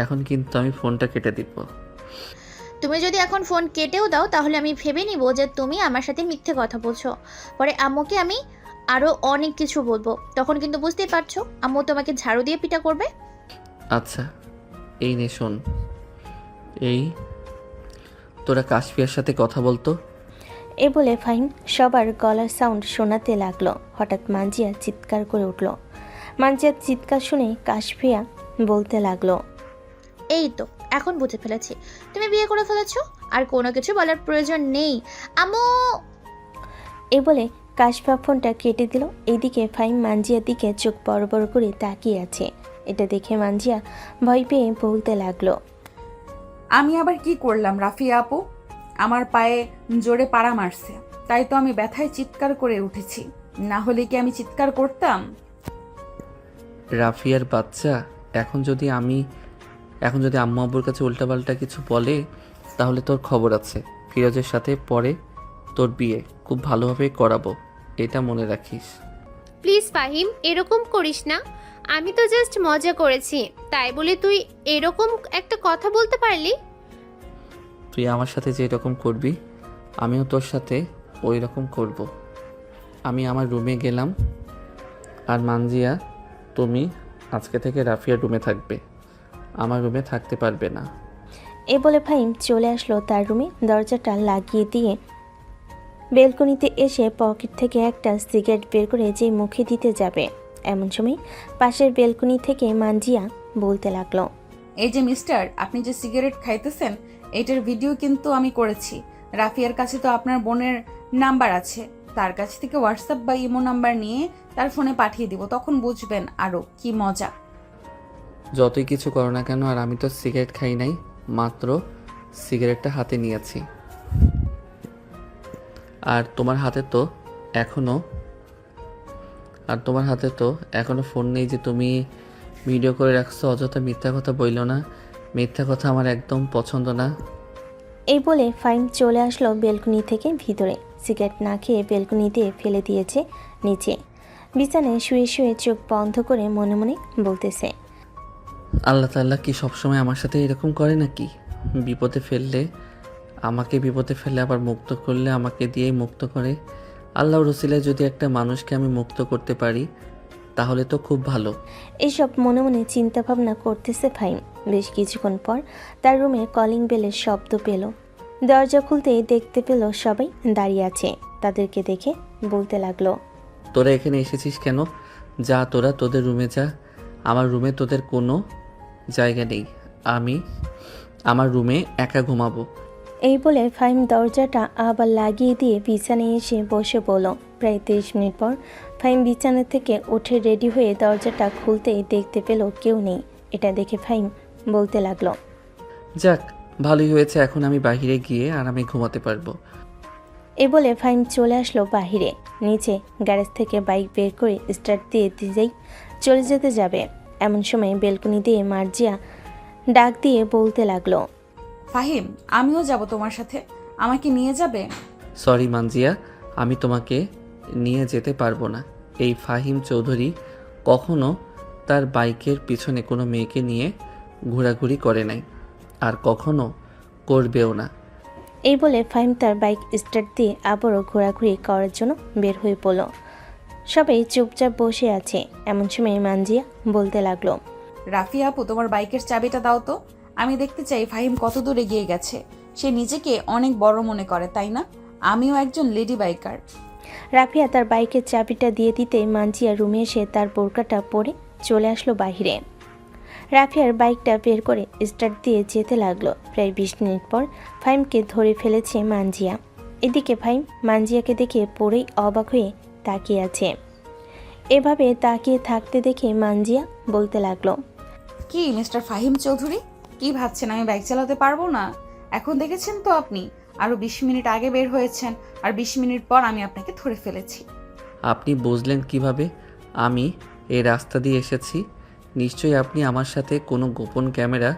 এখন কিন্তু আমি ফোনটা কেটে দিব। তুমি যদি এখন ফোন কেটেও দাও তাহলে আমি ভেবে নিব যে তুমি আমার সাথে মিথ্যে কথা বলছো। পরে আম্মুকে আমি আরও অনেক কিছু বলবো, তখন কিন্তু বুঝতেই পারছো আম্মু তোমাকে ঝাড়ু দিয়ে পিটা করবে। আচ্ছা, এই নে শোন। এই তোরা কাশফিয়ার সাথে কথা বলতো। এ বলে ফাহিম সবার গলার সাউন্ড শোনাতে লাগলো। হঠাৎ মানজিয়া চিৎকার করে উঠল। মানজিয়ার চিৎকার শুনে কাশফিয়া বলতে লাগলো, এই তো এখন বুঝে ফেলেছি, তুমি বিয়ে করে ফেলেছো। আর কোনো কিছু বলার প্রয়োজন নেই। আম্মু! এ বলে কাশফা ফোনটা কেটে দিল। এইদিকে ফাহিম মানজিয়ার দিকে চোখ বড় বড় করে তাকিয়ে আছে। এটা দেখে মানজিয়া ভয় পেয়ে বলতে লাগলো, আমি আবার কি করলাম রাফিয়া আপু? আমার পায়ে জোরে পাড়া মারছে, তাই তো আমি ব্যথায় চিৎকার করে উঠেছি। না হলে কি আমি চিৎকার করতাম? রাফিয়ার বাচ্চা, এখন যদি আম্মু আব্বুর কাছে উল্টাপাল্টা কিছু বলে তাহলে তোর খবর আছে। ফিরোজের সাথে পরে তোর বিয়ে খুব ভালোভাবে করাবো, এটা মনে রাখিস। প্লিজ ফাহিম, এরকম করিস না। আমি তো জাস্ট মজা করেছি, তাই বলে তুই এরকম একটা কথা বলতে পারলি? তুই আমার সাথে যে এরকম করবি আমিও তোর সাথে ওই রকম করব। আমি আমার রুমে গেলাম। আর মানজিয়া, তুমি আজকে থেকে রাফিয়ার রুমে থাকবে, আমার রুমে থাকতে পারবে না। এ বলে ফাহিম চলে আসলো তার রুমে। দরজাটা লাগিয়ে দিয়ে বেলকনিতে এসে পকেট থেকে একটা সিগারেট বের করে যে মুখে দিতে যাবে, এমন সময় পাশের বেলকনি থেকে মানজিয়া বলতে লাগলো, এই যে মিস্টার, আপনি যে সিগারেট খাইতেছেন এটার ভিডিও কিন্তু আমি করেছি। রাফিয়ার কাছে তো আপনার বোনের নাম্বার আছে, তার কাছ থেকে হোয়াটসঅ্যাপ বা ইমো নাম্বার নিয়ে তার ফোনে পাঠিয়ে দিব, তখন বুঝবেন আরো কি মজা। যতই কিছু করো না কেন, আর আমি তো সিগারেট খাই নাই, মাত্র সিগারেটটা হাতে নিয়েছি। আর তোমার হাতে তো এখনো ফোন নেই যে তুমি ভিডিও করে রাখছো। অযথা মিথ্যা কথা বইলো না, মিথ্যা কথা আমার একদম পছন্দ না। এই বলে ফাহিম চলে আসলো বেলকনি থেকে ভিতরে। সিগারেট না খেয়ে বেলকনিতে ফেলে দিয়েছে নিচে। বিছানায় শুয়ে শুয়ে চোখ বন্ধ করে মনে মনে বলতেছে, আল্লাহ তাআলা কি সবসময় আমার সাথে এরকম করে নাকি? বিপদে ফেললে আবার মুক্ত করলে আমাকে দিয়েই মুক্ত করে। আল্লাহর রসিলায় যদি একটা মানুষকে আমি মুক্ত করতে পারি তাহলে তো খুব ভালো। এইসব মনে মনে চিন্তা ভাবনা করতেছে ফাহিম। বেশ কিছুক্ষণ পর তার রুমে কলিং বেলের শব্দ পেল। দরজা খুলতেই দেখতে পেল সবাই দাঁড়িয়ে আছে। তাদেরকে দেখে বলতে লাগলো, তোরা এখানে এসেছিস কেন? যা তোরা তোদের রুমে যা, আমার রুমে তোদের কোনো জায়গা নেই। আমি আমার রুমে একা ঘুমাবো। এই বলে ফাহিম দরজাটা আবার লাগিয়ে দিয়ে বিছানায় এসে বসে পড়ল। প্রায় 30 মিনিট পর ফাহিম বিছানা থেকে উঠে রেডি হয়ে দরজাটা খুলতেই দেখতে পেল কেউ নেই। এটা দেখে ফাহিম বলতে লাগলো, যাক, ভালোই হয়েছে, এখন আমি বাইরে গিয়ে আরামে ঘুমাতে পারবো। এ বলে ফাহিম চলে আসলো বাহিরে। নিচে গ্যারেজ থেকে বাইক বের করে স্টার্ট দিয়ে দিয়েই চলে যেতে যাবে, এমন সময় বেলকনি দিয়ে মার্জিয়া ডাক দিয়ে বলতে লাগলো, ফাহিম, আমিও যাব তোমার সাথে, আমাকে নিয়ে যাবে? সরি মানজিয়া, আমি তোমাকে নিয়ে যেতে পারবো না। এই ফাহিম চৌধুরী কখনো তার বাইকের পিছনে কোনো মেয়েকে নিয়ে ঘোরাঘুরি করে নাই, আর কখনো করবেও না। এই বলে ফাহিম তার বাইক স্টার্ট দিয়ে আবারও ঘোরাঘুরি করার জন্য বের হয়ে পড়ল। সবাই চুপচাপ বসে আছে, এমন সময় মানজিয়া বলতে লাগলো, রাফিয়া আপু, তোমার বাইকের চাবিটা দাও তো। আমি দেখতে চাই ফাহিম কত দূর এগিয়ে গেছে। সে নিজেকে অনেক বড় মনে করে, তাই না? আমিও একজন লেডি বাইকার। রাফিয়া তার বাইকের চাবিটা দিয়ে দিতে মানজিয়া রুমে এসে তার বোরকাটা পরে চলে আসলো বাহিরে। রাফিয়ার বাইকটা বের করে স্টার্ট দিয়ে যেতে লাগলো। প্রায় 20 মিনিট পর ফাহিমকে ধরে ফেলেছে মানজিয়া। এদিকে ফাহিম মানজিয়াকে দেখে পড়েই অবাক হয়ে তাকিয়ে আছে। এভাবে তাকিয়ে থাকতে দেখে মানজিয়া বলতে লাগলো, কি মিস্টার ফাহিম চৌধুরী, কি ভাবছেন আমি বাইক চালাতে পারবো না? এখন দেখেছেন তো আপনি, আরো 20 মিনিট আগে বের হয়েছেন, আর 20 মিনিট পর আমি আপনাকে ধরে ফেলেছি। আপনি বুঝলেন কিভাবে আমি এই রাস্তা দিয়ে এসেছি? নিশ্চয়ই আপনি আমার সাথে কোনো গোপন ক্যামেরা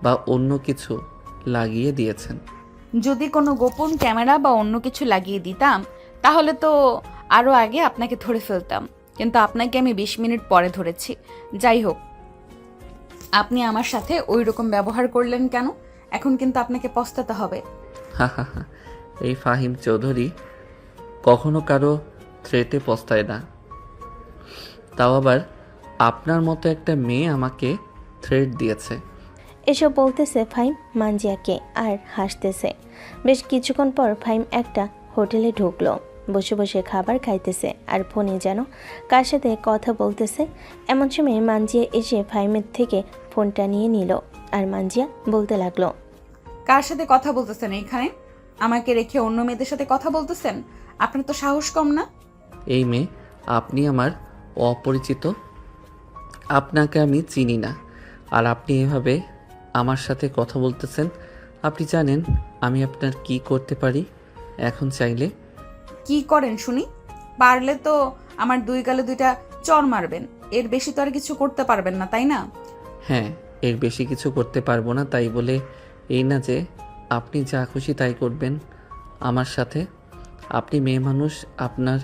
বা অন্য কিছু লাগিয়ে দিয়েছেন। যদি কোনো গোপন ক্যামেরা বা অন্য কিছু লাগিয়ে দিতাম তাহলে তো আরো আগে আপনাকে ধরে ফেলতাম, কিন্তু আপনাকে আমি 20 মিনিট পরে ধরেছি। যাই হোক, আপনি আমার সাথে ওই রকম ব্যবহার করলেন কেন? এখন কিন্তু আপনাকে পস্তাতে হবে। এই ফাহিম চৌধুরী কখনো কারো থ্রেটে পস্তায় না, তাও আবার আপনার মতো একটা মেয়ে আমাকে থ্রেট দিয়েছে। এসব বলতেছে ফাহিম মানজিয়াকে আর হাসতেছে। বেশ কিছুক্ষণ পর ফাহিম একটা হোটেলে ঢুকলো। বসে বসে খাবার খাইতেছে আর ফোনে যেন কার সাথে কথা বলতেছে। এমন সময় মানজিয়া এসে ফাহিমের থেকে ফোনটা নিয়ে নিল আর মানজিয়া বলতে লাগলো, কার সাথে কথা বলতেছেন এখানে? আমাকে রেখে অন্য মেয়েদের সাথে কথা বলতেছেন? আপনার তো সাহস কম না? এই মেয়ে, আপনি আমার অপরিচিত, আপনাকে আমি চিনি না, আর আপনি এভাবে আমার সাথে কথা বলতেছেন। আপনি জানেন আমি আপনার কি করতে পারি এখন চাইলে? কি করেন শুনি? পারলে তো আমার দুই গালে দুইটা চড় মারবেন, এর বেশি তো আর কিছু করতে পারবেন না, তাই না? হ্যাঁ, এর বেশি কিছু করতে পারবো না, তাই বলে এই না যে আপনি যা খুশি তাই করবেন আমার সাথে। আপনি মেয়ে মানুষ, আপনার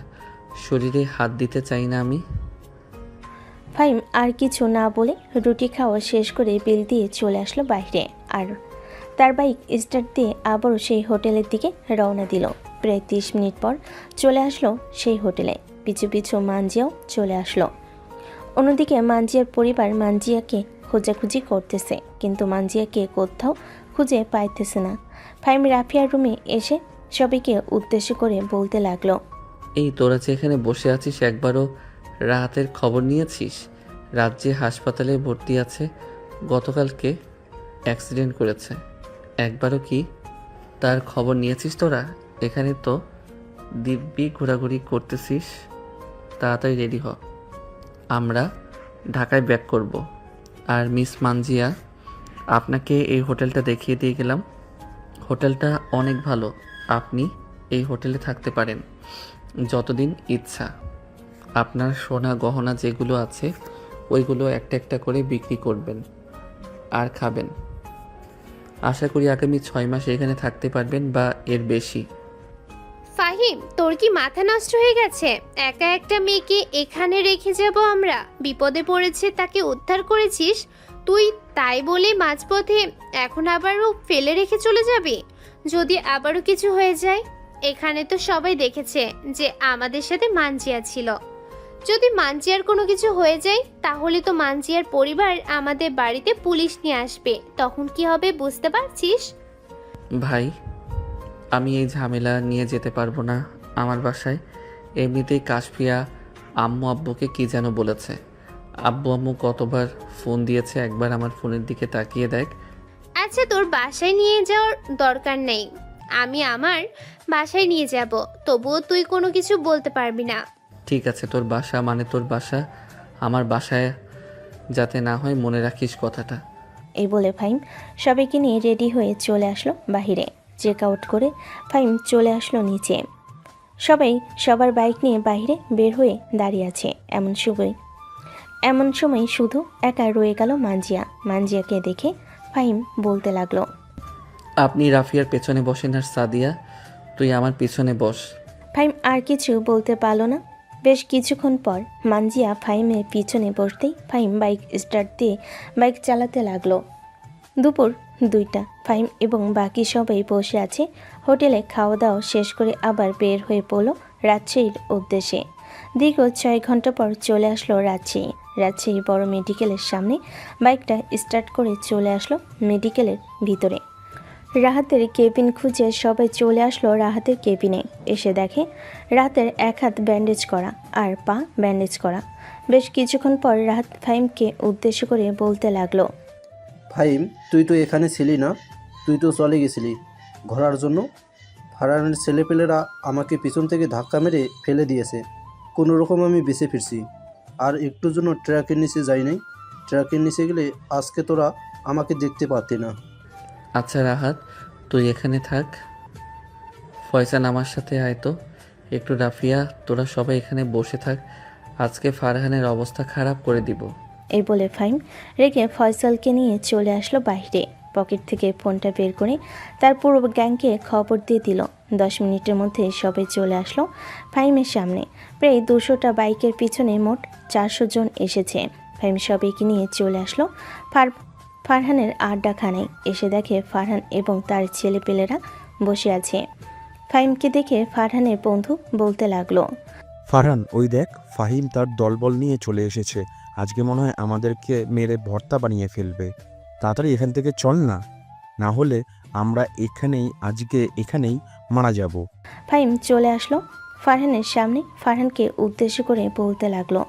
শরীরে হাত দিতে চাই না আমি। ফাহিম আর কিছু না বলে রুটি খাওয়া শেষ করে বিল দিয়ে চলে আসলো বাইরে, আর তার বাইক স্টার্ট দিয়ে আবারও সেই হোটেলের দিকে রওনা দিল। প্রায় 30 মিনিট পর চলে আসলো সেই হোটেলে। পিছু পিছু মানজিয়াও চলে আসলো। অন্যদিকে মানজিয়ার পরিবার মানজিয়াকে খোঁজাখুঁজি করতেছে, কিন্তু মানজিয়াকে কোথাও খুঁজে পাইতেছে না। ফাহিম রাফিয়ার রুমে এসে সবাইকে উদ্দেশ্য করে বলতে লাগলো, এই তোরা যে এখানে বসে আছিস, একবারও রাহাতের খবর নিয়েছিস? রাত যে হাসপাতালে ভর্তি আছে, গতকালকে অ্যাক্সিডেন্ট করেছে, একবারও কি তার খবর নিয়েছিস তোরা? এখানে তো দিব্যি ঘোরাঘুরি করতেছিস। তাড়াতাড়ি রেডি হ, আমরা ঢাকায় ব্যাক করব। আর মিস মানজিয়া, আপনাকে এই হোটেলটা দেখিয়ে দিয়ে গেলাম। হোটেলটা অনেক ভালো, আপনি এই হোটেলে থাকতে পারেন যতদিন ইচ্ছা। আপনার সোনা গহনা যেগুলো আছে ওইগুলো একটা একটা করে বিক্রি করবেন আর খাবেন। আশা করি আগামী 6 মাস এখানে থাকতে পারবেন বা এর বেশি। ফাহিম, তোর কি মাথা নষ্ট হয়ে গেছে? একা একটা মেয়েকে এখানে রেখে যাব আমরা? বিপদে পড়েছে, তাকে উদ্ধার করেছিস তুই, তাই বলে মাঝপথে এখন আবারও ফেলে রেখে চলে যাবি? যদি আবারও কিছু হয়ে যায়? এখানে তো সবাই দেখেছে যে আমাদের সাথে মানজিয়া ছিল। যদি মানজিয়ার কোনো কিছু হয়ে যায় তাহলে তো মানজিয়ার পরিবার আমাদের বাড়িতে পুলিশ নিয়ে আসবে, তখন কি হবে বুঝতে পারছিস? ভাই, আমি এই ঝামেলা নিয়ে যেতে পারবো না আমার বাসায়। এমনিতেই কাশফিয়া আম্মু আব্বুকে কি যেন বলেছে। আব্বু আম্মু কতবার ফোন দিয়েছে, একবার আমার ফোনের দিকে তাকিয়ে দেখ। আচ্ছা, তোর বাসায় নিয়ে যাওয়ার দরকার নেই, আমি আমার বাসায় নিয়ে যাব, তবুও তুই কোনো কিছু বলতে পারবি না। ঠিক আছে, তোর বাসা মানে তোর বাসা, আমার বাসায় যাতে না হয় মনে রাখিস কথাটা। এই বলে ফাহিম সবাইকে নিয়ে রেডি হয়ে চলে আসলো বাহিরে। চেক আউট করে ফাহিম চলে আসলো নিচে। সবাই সবার বাইক নিয়ে বাইরে বের হয়ে দাঁড়িয়ে আছে। এমন সময় শুধু একা রয়ে গেল মানজিয়া। মানজিয়াকে দেখে ফাহিম বলতে লাগলো, আপনি রাফিয়ার পেছনে বসেন, আর সাদিয়া তুই আমার পিছনে বস। ফাহিম আর কিছু বলতে পারল না। বেশ কিছুক্ষণ পর মানজিয়া ফাহিমের পিছনে বসতেই ফাহিম বাইক স্টার্ট দিয়ে বাইক চালাতে লাগলো। দুপুর 2টা। ফাহিম এবং বাকি সবাই বসে আছে হোটেলে। খাওয়া দাওয়া শেষ করে আবার বের হয়ে পড়ল রাজশাহীর উদ্দেশ্যে। দীর্ঘ 6 ঘন্টা পর চলে আসলো রাজশাহী বড় মেডিকেলের সামনে বাইকটা স্টার্ট করে চলে আসলো মেডিকেলের ভিতরে। রাহাতের কেবিন খুঁজে সবাই চলে আসলো রাহাতের কেবিনে। এসে দেখে রাহাতের এক হাত ব্যান্ডেজ করা আর পা ব্যান্ডেজ করা। বেশ কিছুক্ষণ পর রাহাত ফাহিমকে উদ্দেশ্য করে বলতে লাগলো, ফাহিম, তুই তো এখানে ছিলি না, তুই তো চলে গেছিলি ঘোরার জন্য। ফারহানের ছেলেপেলেরা আমাকে পিছন থেকে ধাক্কা মেরে ফেলে দিয়েছে, কোনো রকম আমি বেঁচে ফিরছি। আর একটুর জন্য ট্রাকের নিচে যাই নাই। ট্রাকের নিচে গেলে আজকে তোরা আমাকে দেখতে পারতি না। আচ্ছা রাহাত, তুই এখানে থাক, ফয়সাল আমার সাথে আয় তো একটু। রাফিয়া, তোরা সবাই এখানে বসে থাক, আজকে ফারহানের অবস্থা খারাপ করে দিব। এই বলে ফাহিম রেগে ফয়সালকে নিয়ে চলে আসলো বাইরে। পকেট থেকে ফোনটা বের করে তার পুরো গ্যাংকে খবর দিয়ে দিল। 10 মিনিটের মধ্যে সবাই চলে আসলো ফাহিমের সামনে। প্রায় 200টা বাইকের পিছনে মোট 400 জন এসেছে। ফাহিম সবাইকে নিয়ে চলে আসলো ফারহানের আড্ডাখানায়। এসে দেখে ফারহান এবং তার ছেলেপেলেরা বসে আছে। ফাহিমকে দেখে ফারহানের বন্ধু বলতে লাগলো, ফারহান, ওই দেখ, ফাহিম তার দলবল নিয়ে চলে এসেছে। আজকে মনে হয় আমাদেরকে মেরে ভর্তা বানিয়ে ফেলবে। তাড়াতাড়ি এখান থেকে চল না, না হলে আমরা এখানেই মারা যাব। ফাহিম চলে আসলো ফারহানের সামনে। ফারহানকে উদ্দেশ্য করে বলতে লাগলো,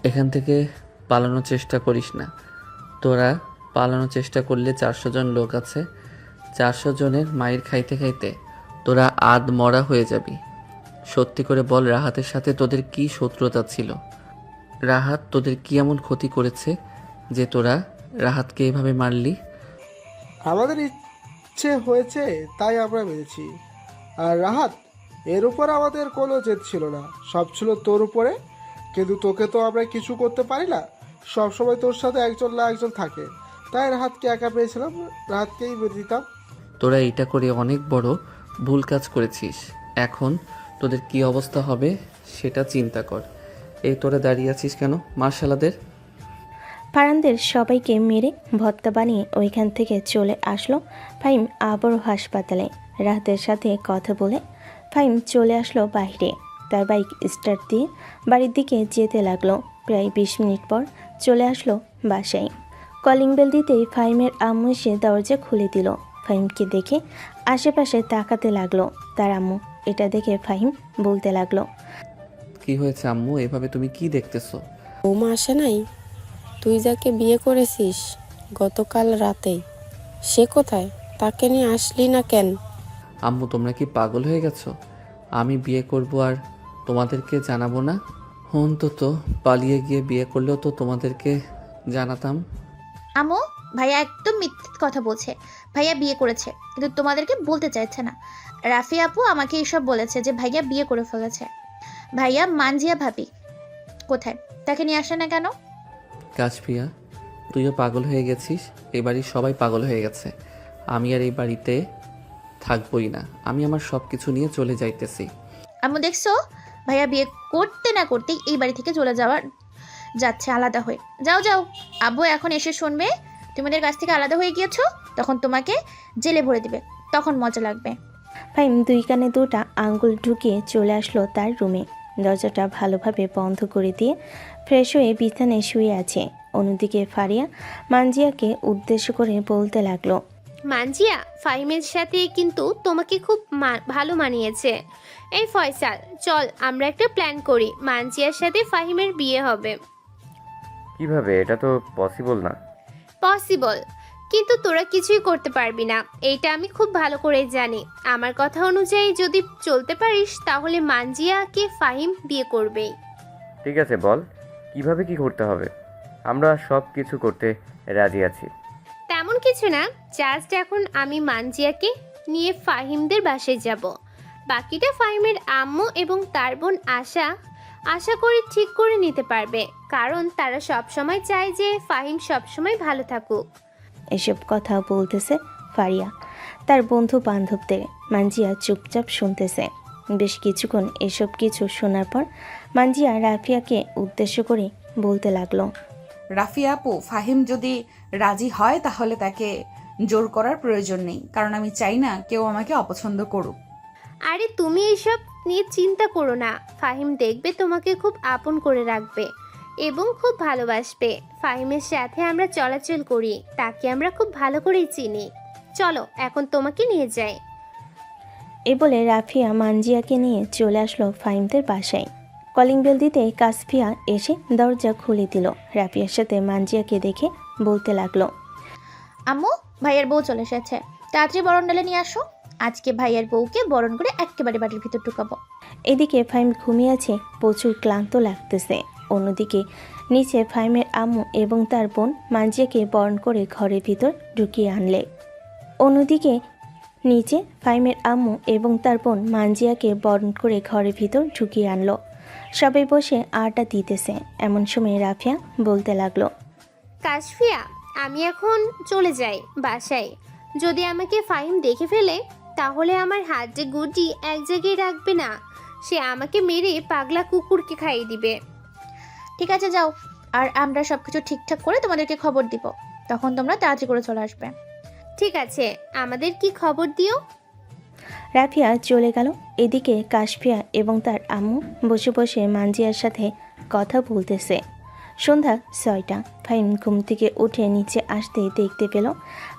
এখান থেকে পালানোর চেষ্টা করিস না। তোরা পালানোর চেষ্টা করলে 400 জন লোক আছে, 400 জনের মায়ের খাইতে খাইতে তোরা আধ মরা হয়ে যাবি। সত্যি করে বল, রাহাতের সাথে তোদের কি শত্রুতা ছিল? রাহাত তোদের কি এমন ক্ষতি করেছে যে তোরা রাহাতকে এভাবে মারলি? আমাদের ইচ্ছে হয়েছে তাই আমরা মেরেছি। আর রাহাত, এর উপর আমাদের কোনো জেদ ছিল না, সব ছিল তোর উপরে। কিন্তু তোকে তো আমরা কিছু করতে পারি না, সবসময় তোর সাথে একজন না একজন থাকে, তাই রাহাতকে একা পেয়েছিলাম, রাহাতকেই মেরে দিতাম। তোরা এটা করে অনেক বড় ভুল কাজ করেছিস। এখন তোদের কি অবস্থা হবে সেটা চিন্তা কর। এই তোরা দাঁড়িয়ে আছিস কেন? মার্শালাদের। ফারানদের সবাইকে মেরে ভর্তা বানিয়ে ওইখান থেকে চলে আসলো ফাহিম আবারও হাসপাতালে। রাহাতের সাথে কথা বলে ফাহিম চলে আসলো বাইরে। তার বাইক স্টার্ট দিয়ে বাড়ির দিকে যেতে লাগলো। প্রায় 20 মিনিট পর চলে আসলো বাসায়। কলিং বেল দিতেই ফাহিমের আম্মু এসে দরজা খুলে দিল। ফাহিমকে দেখে আশেপাশে তাকাতে লাগলো তার আম্মু। এটা দেখে ফাহিম বলতে লাগলো, কি হয়েছে আম্মু, এভাবে তুমি কি দেখতেছো? বৌমা আসে নাই? তুই যাকে বিয়ে করেছিস গতকাল রাতেই, সে কোথায়? তাকে নিয়ে আসলি না কেন? আম্মু তোমরা কি পাগল হয়ে গেছো? আমি বিয়ে করব আর তোমাদেরকে জানাবো না? অন্তত পালিয়ে গিয়ে বিয়ে করলেও তো তোমাদেরকে জানাতাম। আমো, ভাইয়া একদম মিথ্যে কথা বলছে। ভাইয়া বিয়ে করেছে কিন্তু তোমাদেরকে বলতে চাইছে না। রাফি আপু আমাকে এইসব বলেছে যে ভাইয়া বিয়ে করে ফেলেছে। ভাইয়া মানজিয়া ভাবি কোথায়? তাকে নিয়ে আসে না কেন? কাশফিয়া, তুইও পাগল হয়ে গেছিস। এই বাড়ির সবাই পাগল হয়ে গেছে। আমি আর এই বাড়িতে থাকবই না। আমি আমার সব কিছু নিয়ে চলে যাইতেছি। আম্মু দেখছো, ভাইয়া বিয়ে করতে না করতেই এই বাড়ি থেকে চলে যাচ্ছে আলাদা হয়ে। যাও যাও, আব্বু এখন এসে শুনবে তোমাদের কাছ থেকে আলাদা হয়ে গিয়েছো, তখন তোমাকে জেলে ভরে দিবে, তখন মজা লাগবে। ফাহিম 2 কানে 2টা আঙ্গুল ঢুকিয়ে চলে আসলো তার রুমে। দরজাটা ভালোভাবে বন্ধ করে দিয়ে ফ্রেশ হয়ে বিছানায় শুয়ে আছে। অন্যদিকে ফারিয়া মানজিয়াকে উদ্দেশ্য করে বলতে লাগলো, মানজিয়া, ফাহিমের সাথে কিন্তু তোমাকে খুব ভালো মানিয়েছে। এই ফয়সাল, চল আমরা একটা প্ল্যান করি, মানজিয়ার সাথে ফাহিমের বিয়ে হবে। কিভাবে? এটা তো পসিবল না। পসিবল, কিন্তু তোরা কিছুই করতে পারবি না, এইটা আমি খুব ভালো করেই জানি। আমার কথা অনুযায়ী যদি চলতে পারিস তাহলে মানজিয়াকে ফাহিম বিয়ে করবেই। ঠিক আছে, বল কিভাবে কি করতে হবে। আমরা সব কিছু করতে রাজি আছি। তেমন কিছু না, জাস্ট এখন আমি মানজিয়াকে নিয়ে ফাহিমদের বাসায় যাব। বাকিটা ফাহিমের আম্মু এবং তার বোন আশা করি ঠিক করে নিতে পারবে, কারণ তারা সব সময় চায় যে ফাহিম সব সময় ভালো থাকুক। এসব কথা বলতেছে ফারিয়া তার বন্ধু বান্ধবদের। মানজিয়া চুপচাপ শুনতেছে। বেশ কিছুক্ষণ এসব কিছু শোনার পর মানজিয়া রাফিয়াকে উদ্দেশ্য করে বলতে লাগলো, রাফিয়া আপু, ফাহিম যদি রাজি হয় তাহলে তাকে জোর করার প্রয়োজন নেই, কারণ আমি চাই না কেউ আমাকে অপছন্দ করুক। আরে তুমি এইসব নিয়ে চিন্তা করো না, ফাহিম দেখবে তোমাকে খুব আপন করে রাখবে এবং খুব ভালোবাসবে। ফাহিমের সাথে আমরা চলাচল করি, তাকে আমরা খুব ভালো করেই চিনি। চলো এখন তোমাকে নিয়ে যাই। এ বলে রাফিয়া মানজিয়াকে নিয়ে চলে আসলো ফাহিমদের বাসায়। কলিং বেল দিতে কাসফিয়া এসে দরজা খুলে দিল। রাফিয়ার সাথে মানজিয়াকে দেখে বলতে লাগলো, আম্মু, ভাইয়ের বউ চলে এসেছে, তাড়াতাড়ি বরণ ডালে নিয়ে আসো। আজকে ভাইয়ের বউকে বরণ করে একেবারে বাড়ির ভিতর ঢুকাবো। এদিকে ফাহিম ঘুমিয়ে আছে, প্রচুর ক্লান্ত লাগতেছে। অন্যদিকে নিচে ফাহিমের আম্মু এবং তার বোন মানজিয়াকে বরণ করে ঘরের ভিতর ঢুকিয়ে আনলে। অন্যদিকে নিচে ফাহিমের আম্মু এবং তার বোন মানজিয়াকে বরণ করে ঘরের ভিতর ঢুকিয়ে আনলো। সবাই বসে আড্ডা দিতেছে। এমন সময় রাফিয়া বলতে লাগলো, কাশফিয়া, আমি এখন চলে যাই বাসায়। যদি আমাকে ফাহিম দেখে ফেলে তাহলে আমার হাড্ডি গুড্ডি এক জায়গায় রাখবে না, সে আমাকে মেরে পাগলা কুকুরকে খাইয়ে দিবে। ঠিক আছে, যাও, আর আমরা সবকিছু ঠিকঠাক করে তোমাদেরকে খবর দিব, তখন তোমরা তাড়াতাড়ি করে চলে আসবে। ঠিক আছে, আমাদের কি খবর দিও। রাফিয়া চলে গেল। এদিকে কাশফিয়া এবং তার আম্মু বসে বসে মানজিয়ার সাথে কথা বলতেছে। সন্ধ্যা 6টা। ফাহিম ঘুম থেকে উঠে নিচে আসতেই দেখতে পেল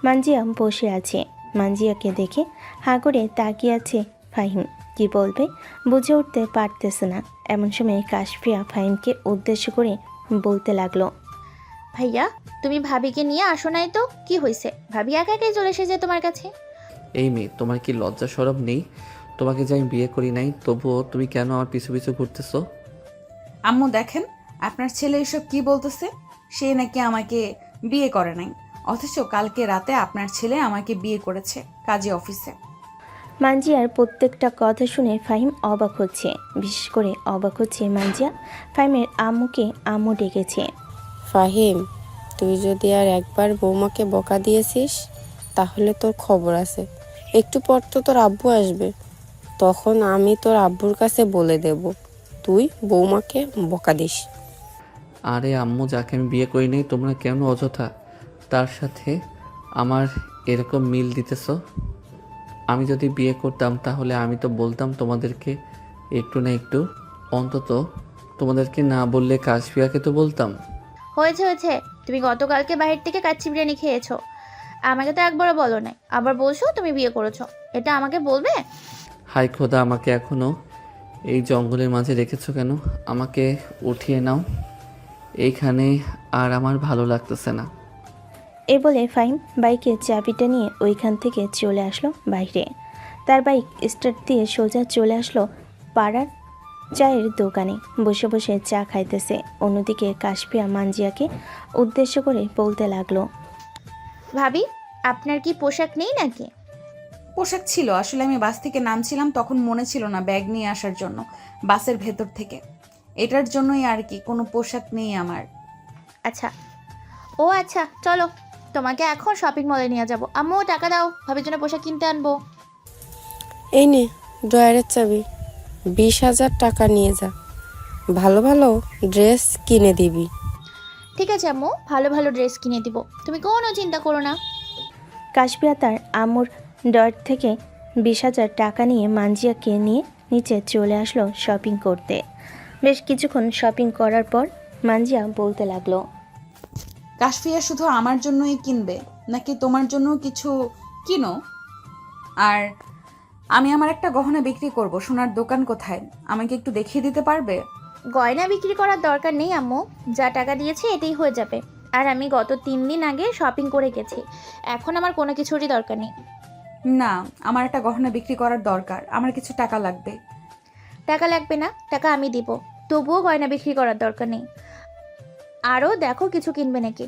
মানজিয়া বসে আছে। মানজিয়াকে দেখে হাঁ করে তাকিয়ে আছে ফাহিম। কি বলবে বুঝে উঠতে পারতেছে না। এমন সময় কাশফিয়া ফাহিমকে উদ্দেশ্য করে বলতে লাগলো, ভাইয়া, তুমি ভাবিকে নিয়ে আসো নাই তো কি হয়েছে? ভাবি একা একাই চলে এসেছে তোমার কাছে। এই মেয়ে, তোমার কি লজ্জা সরব নেই? তোমাকে যে আমি বিয়ে করি নাই, তবুও তুমি কেন আমার পিছু পিছু ঘুরতেছো? আম্মু দেখেন, আপনার ছেলে এসব কি বলতেছে। সে নাকি আমাকে বিয়ে করে নাই, অথচ কালকে রাতে আপনার ছেলে আমাকে বিয়ে করেছে কাজী অফিসে। মানজিয়ার প্রত্যেকটা কথা শুনে ফাহিম অবাক হচ্ছে। বিশেষ করে অবাক হচ্ছে মানজিয়া ফাহিমের আম্মুকে আম্মু ডেকেছে। ফাহিম, তুই যদি আর একবার বৌমাকে বকা দিয়েছিস তাহলে তোর খবর আছে। একটু পর তো তোর আব্বু আসবে, তখন আমি তোর আব্বুর কাছে বলে দেব তুই বৌমাকে বকা দিস। আরে আম্মু, যাকে আমি বিয়ে করি নাই তোমরা কেন অযথা তার সাথে আমার এরকম মিল দিতেছো? আমি যদি বিয়ে করতাম তাহলে আমি তো বলতাম তোমাদেরকে, একটু না একটু। অন্তত তোমাদেরকে না বললে কাশফিয়াকে তো বলতাম। হয়েছে হয়েছে, তুমি গতকালকে বাইরে থেকে কাচ্চি বিরিয়ানি খেয়েছো, আমাকে তো একবারও বলো নাই, আবার বলছো তুমি বিয়ে করেছো। এটা আমাকে বলবে? হাই খোদা, আমাকে এখনও এই জঙ্গলের মাঝে রেখেছো কেন? আমাকে উঠিয়ে নাও এইখানে, আর আমার ভালো লাগতেছে না। এ বলে ফাহিম বাইকের চাবিটা নিয়ে ওইখান থেকে চলে আসলো বাইরে। তার বাইক স্টার্ট দিয়ে সোজা চলে আসলো পাড়ার চায়ের দোকানে। বসে বসে চা খাইতেছে। অন্যদিকে কাশফিয়া মানজিয়াকে উদ্দেশ্য করে বলতে লাগলো, ভাবি, আপনার কি পোশাক নেই নাকি? পোশাক ছিল, আসলে আমি বাস থেকে নামছিলাম তখন মনে ছিল না ব্যাগ নিয়ে আসার জন্য বাসের ভেতর থেকে, এটার জন্যই আর কি, কোনো পোশাক নেই আমার। আচ্ছা, ও আচ্ছা, চলো তোমাকে এখন শপিং মলে নিয়ে যাব। আম্মু টাকা দাও, ভাবির জন্য পোশাক কিনতে আনবো। এই নে ড্রয়ারের চাবি, 20,000 টাকা নিয়ে যা, ভালো ভালো ড্রেস কিনে দিবি। ঠিক আছে আম্মু, ভালো ভালো ড্রেস কিনে দিব, তুমি কোনো চিন্তা করো না। কাশফিয়া তার আম্মুর ডট থেকে 20,000 টাকা নিয়ে মানজিয়াকে নিয়ে নিচে চলে আসলো শপিং করতে। বেশ কিছুক্ষণ শপিং করার পর মানজিয়া বলতে লাগলো, কাশফিয়া শুধু আমার জন্যই কিনবে নাকি তোমার জন্য কিছু কিনো? আর আমি আমার একটা গহনা বিক্রি করব, সোনার দোকান কোথায় আমাকে একটু দেখিয়ে দিতে পারবে? গয়না বিক্রি করার দরকার নেই আম্মু, যা টাকা দিয়েছে এতেই হয়ে যাবে। আর আমি গত 3 দিন আগে শপিং করে গেছি, এখন আমার কোনো কিছুরই দরকার নেই। না, আমার একটা গহনা বিক্রি করার দরকার, আমার কিছু টাকা লাগবে। টাকা লাগবে না, টাকা আমি দিব, তবুও গয়না বিক্রি করার দরকার নেই। আরও দেখো কিছু কিনবে নাকি।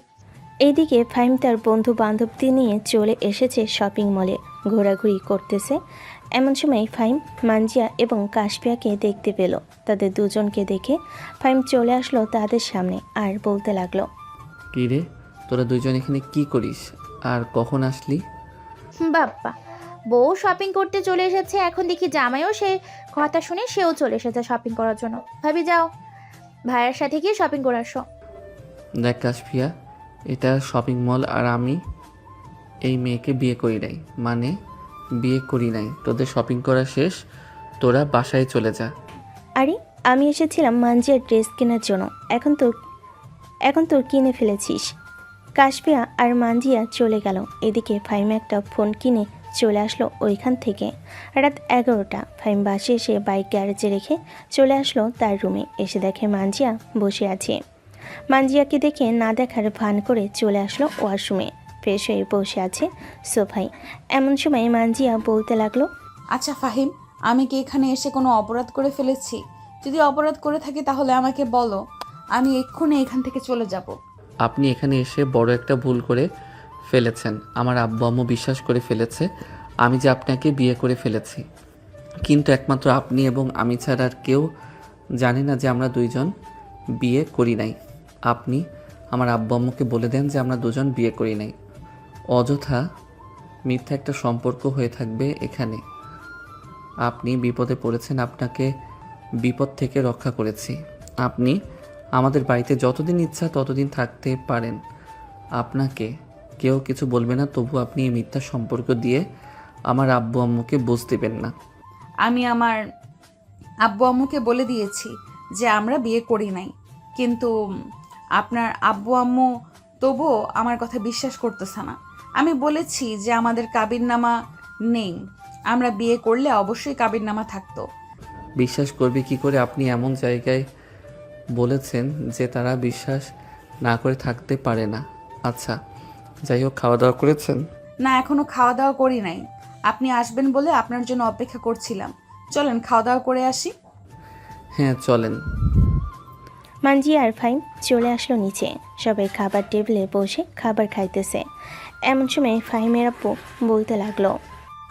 এইদিকে ফাহিম তার বন্ধু বান্ধবদের নিয়ে চলে এসেছে শপিং মলে, ঘোরাঘুরি করতেছে। এমন সময় ফাহিম মানজিয়া এবং কাশফিয়াকে দেখতে পেল। তাদের দুজনকে দেখে ফাহিম চলে আসলো তাদের সামনে আর বলতে লাগলো, কী রে, তোরা দুইজন এখানে কি করিস আর কখন আসলি? বাপ্পা, বউ শপিং করতে চলে এসেছে, এখন দেখি জামাইও সে কথা শুনে সেও চলে এসেছে শপিং করার জন্য। ভাবি যাও, ভাইয়ের সাথে গিয়ে শপিং করে আসো। দেখ কাশফিয়া, এটা শপিং মল, আর আমি এই মেয়েকে বিয়ে করি নাই, মানে বিয়ে করি নাই। তোদের শপিং করা শেষ, তোরা বাসায় চলে যা। আরে আমি এসেছিলাম মানজিয়ার ড্রেস কেনার জন্য, এখন তোর কিনে ফেলেছিস। কাশফিয়া আর মানজিয়া চলে গেল। এদিকে ফাহিম একটা ফোন কিনে চলে আসলো ওইখান থেকে। রাত 11টা। ফাহিম বাসে এসে বাইক গ্যারেজে রেখে চলে আসলো তার রুমে। এসে দেখে মানজিয়া বসে আছে। মানজিয়াকে দেখে না দেখার ভান করে চলে আসলো ওয়াশরুমে। ফ্রেশ হয়ে বসে আছে সোফায়। এমন সময় মানজিয়া বলতে লাগলো, আচ্ছা ফাহিম, আমি কি এখানে এসে কোনো অপরাধ করে ফেলেছি? যদি অপরাধ করে থাকি তাহলে আমাকে বলো, আমি এক্ষুনি এখান থেকে চলে যাব। আপনি এখানে এসে বড় একটা ভুল করে ফেলেছেন। আমার আব্বু আম্মু বিশ্বাস করে ফেলেছে আমি যে আপনাকে বিয়ে করে ফেলেছি, কিন্তু একমাত্র আপনি এবং আমি ছাড়া আর কেউ জানে না যে আমরা দুইজন বিয়ে করি নাই। আপনি আমার আব্বু আম্মুকে বলে দেন যে আমরা দুজন বিয়ে করি নাই। অযথা মিথ্যা একটা সম্পর্ক হয়ে থাকবে এখানে। আপনি বিপদে পড়েছেন, আপনাকে বিপদ থেকে রক্ষা করেছি। আপনি আমাদের বাড়িতে যতদিন ইচ্ছা ততদিন থাকতে পারেন, আপনাকে কেউ কিছু বলবে না। তবু আপনি এই মিথ্যা সম্পর্ক দিয়ে আমার আব্বু আম্মুকে বুঝ দেবেন না। আমি আমার আব্বু আম্মুকে বলে দিয়েছি যে আমরা বিয়ে করি নাই, কিন্তু আপনার আব্বু আম্মু তবুও আমার কথা বিশ্বাস করতেছে না। আমি বলেছি যে আমাদের কাবিননামা নেই, আমরা বিয়ে করলে অবশ্যই কাবিননামা থাকতো। বিশ্বাস করবে কি করে? আপনি এমন জায়গায় বলেছেন যে তারা বিশ্বাস না করে থাকতে পারে না। আচ্ছা যাই হোক, খাওয়া দাওয়া করেছেন? না, এখনো খাওয়া দাওয়া করি নাই। আপনি আসবেন বলে আপনার জন্য অপেক্ষা করছিলাম। চলেন খাওয়া দাওয়া করে আসি। হ্যাঁ চলেন। মানজিয়া আর ফাহিম চলে আসলো নিচে। সবাই খাবার টেবিলে বসে খাবার খাইতেছে। এমন সময় ফাহিমের আব্বু বলতে লাগলো,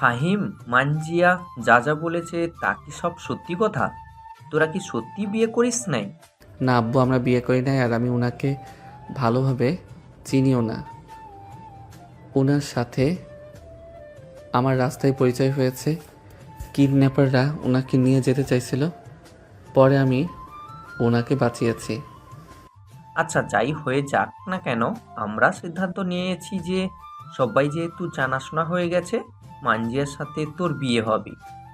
ফাহিম, মানজিয়া যা যা বলেছে তা কি সব সত্যি কথা? তোরা কি সত্যি বিয়ে করিস নাই? না আব্বু, আমরা বিয়ে করি নাই, আর আমি ওনাকে ভালোভাবে চিনিও না। ওনার সাথে আমার রাস্তায় পরিচয় হয়েছে। কিডন্যাপাররা ওনাকে নিয়ে যেতে চাইছিল, পরে আমি ওনাকে বাঁচিয়েছি। আচ্ছা, যাই হয়ে যাক না কেন, আমরা সিদ্ধান্ত নিয়েছি যে সবাই যেহেতু জানাশোনা হয়ে গেছে, মানজিয়ার সাথে তোর বিয়ে হবে।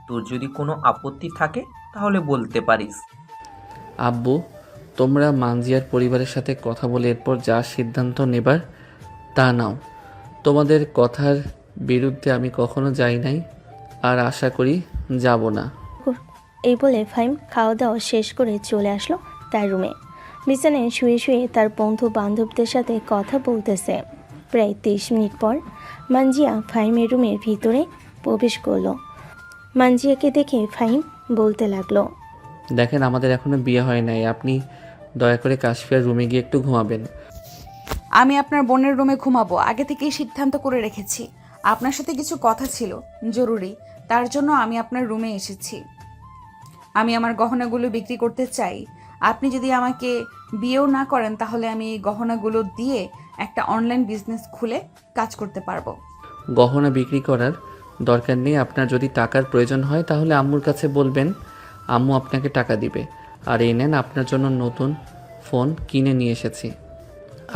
তোর যদি কোনো আপত্তি থাকে তাহলে বলতে পারিস। আব্বু, তোমরা মানজিয়ার পরিবারের সাথে কথা বলে এরপর যা সিদ্ধান্ত নেবার তা নাও। তোমাদের কথার বিরুদ্ধে আমি কখনো যাই নাই, আর আশা করি যাব না। এই বলে ফাহিম খাওয়া দাওয়া শেষ করে চলে আসলো তার রুমে। বিছানায় শুয়ে শুয়ে তার বন্ধু বান্ধবদের সাথে কথা বলতেছে। প্রায় 30 মিনিট পর মানজিয়া ফাহিমের রুমের ভিতরে প্রবেশ করলো। মানজিয়াকে দেখে ফাহিম বলতে লাগলো, দেখেন, আমাদের এখনো বিয়ে হয় নাই, আপনি দয়া করে কাশফিয়ার রুমে গিয়ে একটু ঘুমাবেন। আমি আপনার বোনের রুমে ঘুমাবো, আগে থেকেই সিদ্ধান্ত করে রেখেছি। আপনার সাথে কিছু কথা ছিল জরুরি, তার জন্য আমি আপনার রুমে এসেছি। আমি আমার গহনাগুলো বিক্রি করতে চাই। আপনি যদি আমাকে বিয়েও না করেন তাহলে আমি এই গহনাগুলো দিয়ে একটা অনলাইন বিজনেস খুলে কাজ করতে পারবো। গহনা বিক্রি করার দরকার নেই। আপনার যদি টাকার প্রয়োজন হয় তাহলে আম্মুর কাছে বলবেন, আম্মু আপনাকে টাকা দিবে। আর এই নেন, আপনার জন্য নতুন ফোন কিনে নিয়ে এসেছি।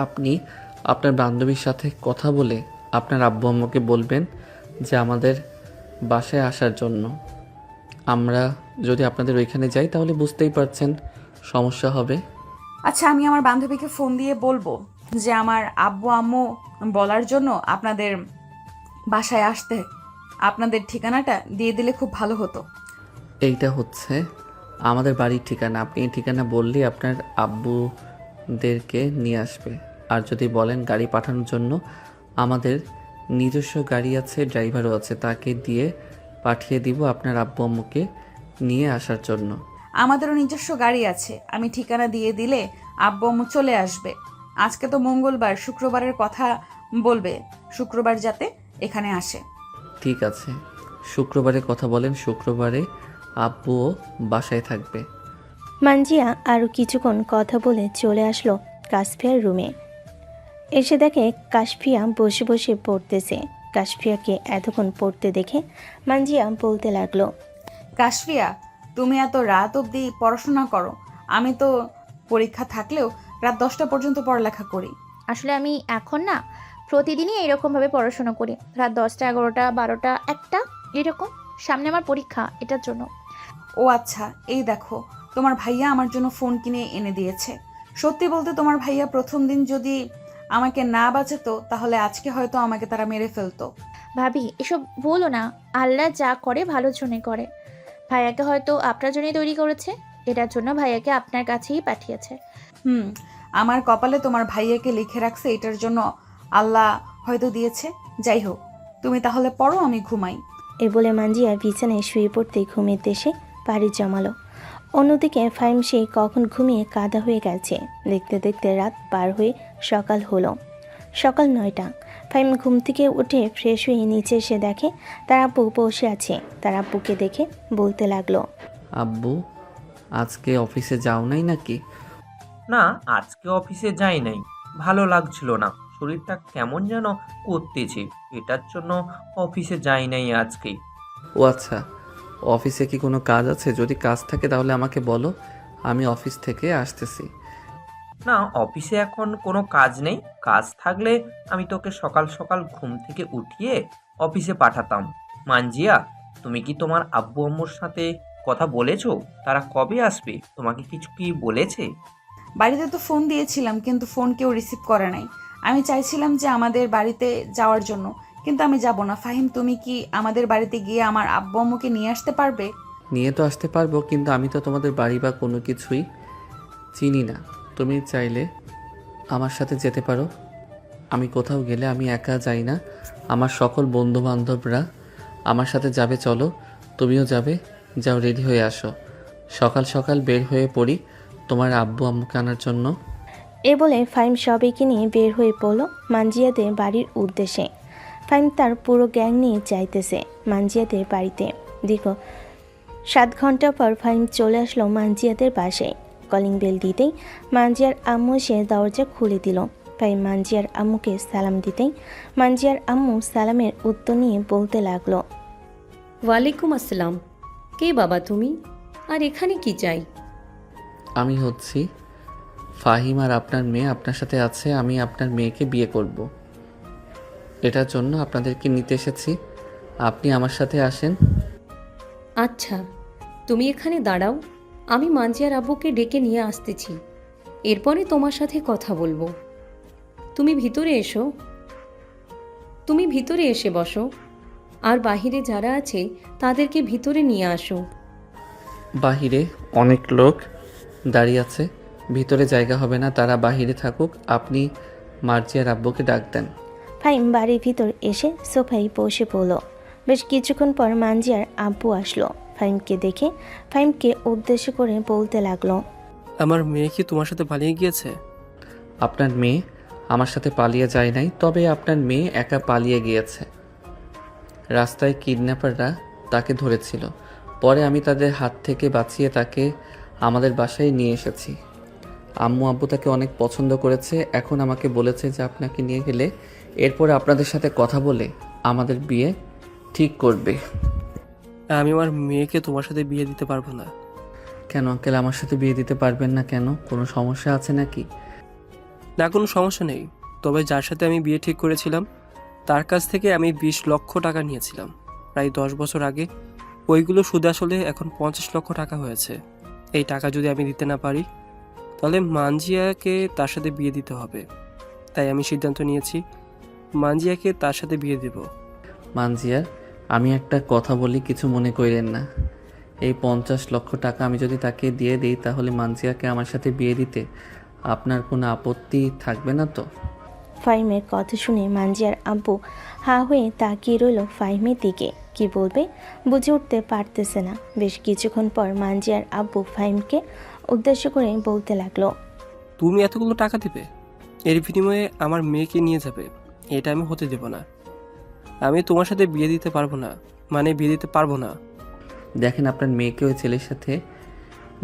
আপনি আপনার বান্ধবীর সাথে কথা বলে আপনার আব্বু আম্মুকে বলবেন যে আমাদের বাসায় আসার জন্য। আমরা যদি আপনাদের ওইখানে যাই তাহলে বুঝতেই পারছেন সমস্যা হবে। আচ্ছা, আমি আমার বান্ধবীকে ফোন দিয়ে বলবো যে আমার আব্বু আম্মু বলার জন্য আপনাদের বাসায় আসতে। আপনাদের ঠিকানাটা দিয়ে দিলে খুব ভালো হতো। এইটা হচ্ছে আমাদের বাড়ির ঠিকানা। আপনি এই ঠিকানা বললেই আপনার আব্বুদেরকে নিয়ে আসবে। আর যদি বলেন গাড়ি পাঠানোর জন্য, আমাদের নিজস্ব গাড়ি আছে, ড্রাইভারও আছে, তাকে দিয়ে পাঠিয়ে দিব আপনার আব্বু আম্মুকে নিয়ে আসার জন্য। আমাদেরও নিজস্ব গাড়ি আছে, আমি ঠিকানা দিয়ে দিলে আব্বু আম্মু চলে আসবে। আজকে তো মঙ্গলবার, শুক্রবারের কথা বলবে, শুক্রবার যাতে এখানে আসে। ঠিক আছে, শুক্রবারে কথা বলেন, শুক্রবারে আব্বুও বাসায় থাকবে। মানজিয়া আরও কিছুক্ষণ কথা বলে চলে আসলো কাশফিয়ার রুমে। এসে দেখে কাশফিয়া বসে বসে পড়তেছে। কাশফিয়াকে এতক্ষণ পড়তে দেখে মানজিয়া বলতে লাগলো, কাশফিয়া, তুমি এত রাত অবধি পড়াশোনা করো। আমি তো পরীক্ষা থাকলেও রাত 10টা পর্যন্ত পড়ালেখা করি। আসলে আমি এখন না প্রতিদিনই এরকমভাবে পড়াশোনা করি, রাত 10টা 11টা 12টা 1টা এরকম। সামনে আমার পরীক্ষা, এটার জন্য। ও আচ্ছা, এই দেখো তোমার ভাইয়া আমার জন্য ফোন কিনে এনে দিয়েছে। সত্যি বলতে তোমার ভাইয়া প্রথম দিন যদি আমাকে না বাঁচাতো তাহলে আজকে হয়তো আমাকে তারা মেরে ফেলতো। ভাবি, এসব বলো না। আল্লাহ যা করে ভালোর জন্য করে। ভাইয়াকে হয়তো আপনার জন্যই তৈরি করেছে, এটার জন্য ভাইয়াকে আপনার কাছেই পাঠিয়েছে। আমার কপালে তোমার ভাইয়াকে লিখে রাখছে, এটার জন্য আল্লাহ হয়তো দিয়েছে। যাই হোক, তুমি তাহলে পড়ো, আমি ঘুমাই। এ বলে মানজিয়া বিছানায় শুয়ে পড়তে ঘুমের দেশে পাড়ি জমালো। অন্যদিকে ফাহিম সেই কখন ঘুমিয়ে কাদা হয়ে গেছে। দেখতে দেখতে রাত পার হয়ে সকাল হলো। সকাল 9টা। ফাহিম ঘুম থেকে উঠে ফ্রেশ হয়ে নিচে এসে দেখে তার আব্বু বসে আছে। তার আব্বুকে দেখে বলতে লাগলো, আব্বু, আজকে অফিসে যাও নাই নাকি? না, আজকে অফিসে যাই নাই, ভালো লাগছিল না, শরীরটা কেমন যেন করতেছে, এটার জন্য অফিসে যাই নাই আজকেই। ও আচ্ছা, অফিসে কি কোনো কাজ আছে? যদি কাজ থাকে তাহলে আমাকে বলো, আমি অফিস থেকে আসতেছি। না, অফিসে এখন কোনো কাজ নেই। কাজ থাকলে আমি তোকে সকাল সকাল ঘুম থেকে উঠিয়ে অফিসে পাঠাতাম। মানজিয়া, তুমি কি তোমার আব্বু আম্মুর সাথে কথা বলেছো? তারা কবে আসবে? তোমাকে কিছু কি বলেছে? বাড়িতে তো ফোন দিয়েছিলাম, কিন্তু ফোন কেউ রিসিভ করে নাই। আমি চাইছিলাম যে আমাদের বাড়িতে যাওয়ার জন্য, কিন্তু আমি যাব না। ফাহিম, তুমি কি আমাদের বাড়িতে গিয়ে আমার আব্বু আম্মুকে নিয়ে আসতে পারবে? নিয়ে তো আসতে পারবো, কিন্তু আমি তো তোমাদের বাড়ি বা কোনো কিছুই চিনি না। তুমি চাইলে আমার সাথে যেতে পারো। আমি কোথাও গেলে আমি একা যাই না, আমার সকল বন্ধু বান্ধবরা আমার সাথে যাবে, চলো। তুমিও যাবে, যাও রেডি হয়ে আসো। সকাল সকাল বের হয়ে পড়ি তোমার আব্বু আম্মুকে আনার জন্য। এ বলে ফাইম সবাইকে নিয়ে বের হয়ে পড়ল মানজিয়াদের বাড়ির উদ্দেশ্যে। ফাইম তার পুরো গ্যাং নিয়ে যাইতেছে মানজিয়াদের বাড়িতে। দীর্ঘ 7 ঘন্টা পর ফাইম চলে আসলো মানজিয়াদের বাসায়। কলিং বেল দিতেই মানজিয়ার আম্মু এসে দরজা খুলে দিল। ফাইম মানজিয়ার আম্মুকে সালাম দিতেই মানজিয়ার আম্মু সালামের উত্তর নিয়ে বলতে লাগলো, ওয়ালাইকুম আসসালাম। কে বাবা তুমি, আর এখানে কি চাই? আমি হচ্ছি ফাহিম, আর আপনার মেয়ে আপনার সাথে আছে। আমি আপনার মেয়েকে বিয়ে করব। এটার জন্য আপনাদেরকে নিতে এসেছি। আপনি আমার সাথে আসেন। আচ্ছা, তুমি এখানে দাঁড়াও, আমি মানজিয়ার আব্বুকে ডেকে নিয়ে আসতেছি, এরপরে তোমার সাথে কথা বলবো। তুমি ভিতরে এসে বসো, আর বাহিরে যারা আছে তাদেরকে ভিতরে নিয়ে আসো। বাহিরে অনেক লোক দাঁড়িয়ে আছে, ভিতরে জায়গা হবে না, তারা বাহিরে থাকুক। আপনি মার্জিয়ার আব্বুকে ডাক দেন। ফাইম বাড়ির ভিতর এসে সোফায় বসে পড়ল। বেশ কিছুক্ষণ পর মানজিয়ার আব্বু আসলো। ফাইমকে দেখে ফাইমকে উদ্দেশ্য করে বলতে লাগলো, আমার মেয়ে কি তোমার সাথে পালিয়ে গিয়েছে? আপনার মেয়ে আমার সাথে পালিয়ে যায় নাই, তবে আপনার মেয়ে একা পালিয়ে গিয়েছে। রাস্তায় কিডন্যাপাররা তাকে ধরেছিল, পরে আমি তাদের হাত থেকে বাঁচিয়ে তাকে আমাদের বাসায় নিয়ে এসেছি। আম্মু আব্বু তাকে অনেক পছন্দ করেছে। এখন আমাকে বলেছে যে আপনাকে নিয়ে গেলে এরপরে আপনাদের সাথে কথা বলে আমাদের বিয়ে ঠিক করবে। আমি আমার মেয়েকে তোমার সাথে বিয়ে দিতে পারবো না। কেন আঙ্কেল, আমার সাথে বিয়ে দিতে পারবেন না কেন? কোনো সমস্যা আছে নাকি? না, কোনো সমস্যা নেই, তবে যার সাথে আমি বিয়ে ঠিক করেছিলাম তার কাছ থেকে আমি 20 লক্ষ টাকা নিয়েছিলাম প্রায় 10 বছর আগে। ওইগুলো সুদে আসলে এখন 50 লক্ষ টাকা হয়েছে। এই টাকা যদি আমি দিতে না পারি তাহলে মানজিয়াকে তার সাথে বিয়ে দিতে হবে। তাই আমি সিদ্ধান্ত নিয়েছি মানজিয়াকে তার সাথে বিয়ে দেব। মানজিয়ার, আমি একটা কথা বলি, কিছু মনে করেন না। এই 50 লক্ষ টাকা আমি যদি তাকে দিয়ে দিই তাহলে মানজিয়াকে আমার সাথে বিয়ে দিতে আপনার কোনো আপত্তি থাকবে না তো? ফাইমের কথা শুনে মানজিয়ার আব্বু হা হয়ে তাকিয়ে রইল ফাইমের দিকে। কি বলবে বুঝে উঠতে পারতেছে না। বেশ কিছুক্ষণ পর মানজিয়ার আব্বু ফাইমকে উদ্দেশ্য করে বলতে লাগলো, তুমি এতগুলো টাকা দেবে, এর বিনিময়ে আমার মেয়েকে নিয়ে যাবে, এটা আমি হতে দেব না। আমি তোমার সাথে বিয়ে দিতে পারবো না, বিয়ে দিতে পারবো না। দেখেন, আপনার মেয়েকে ওই ছেলের সাথে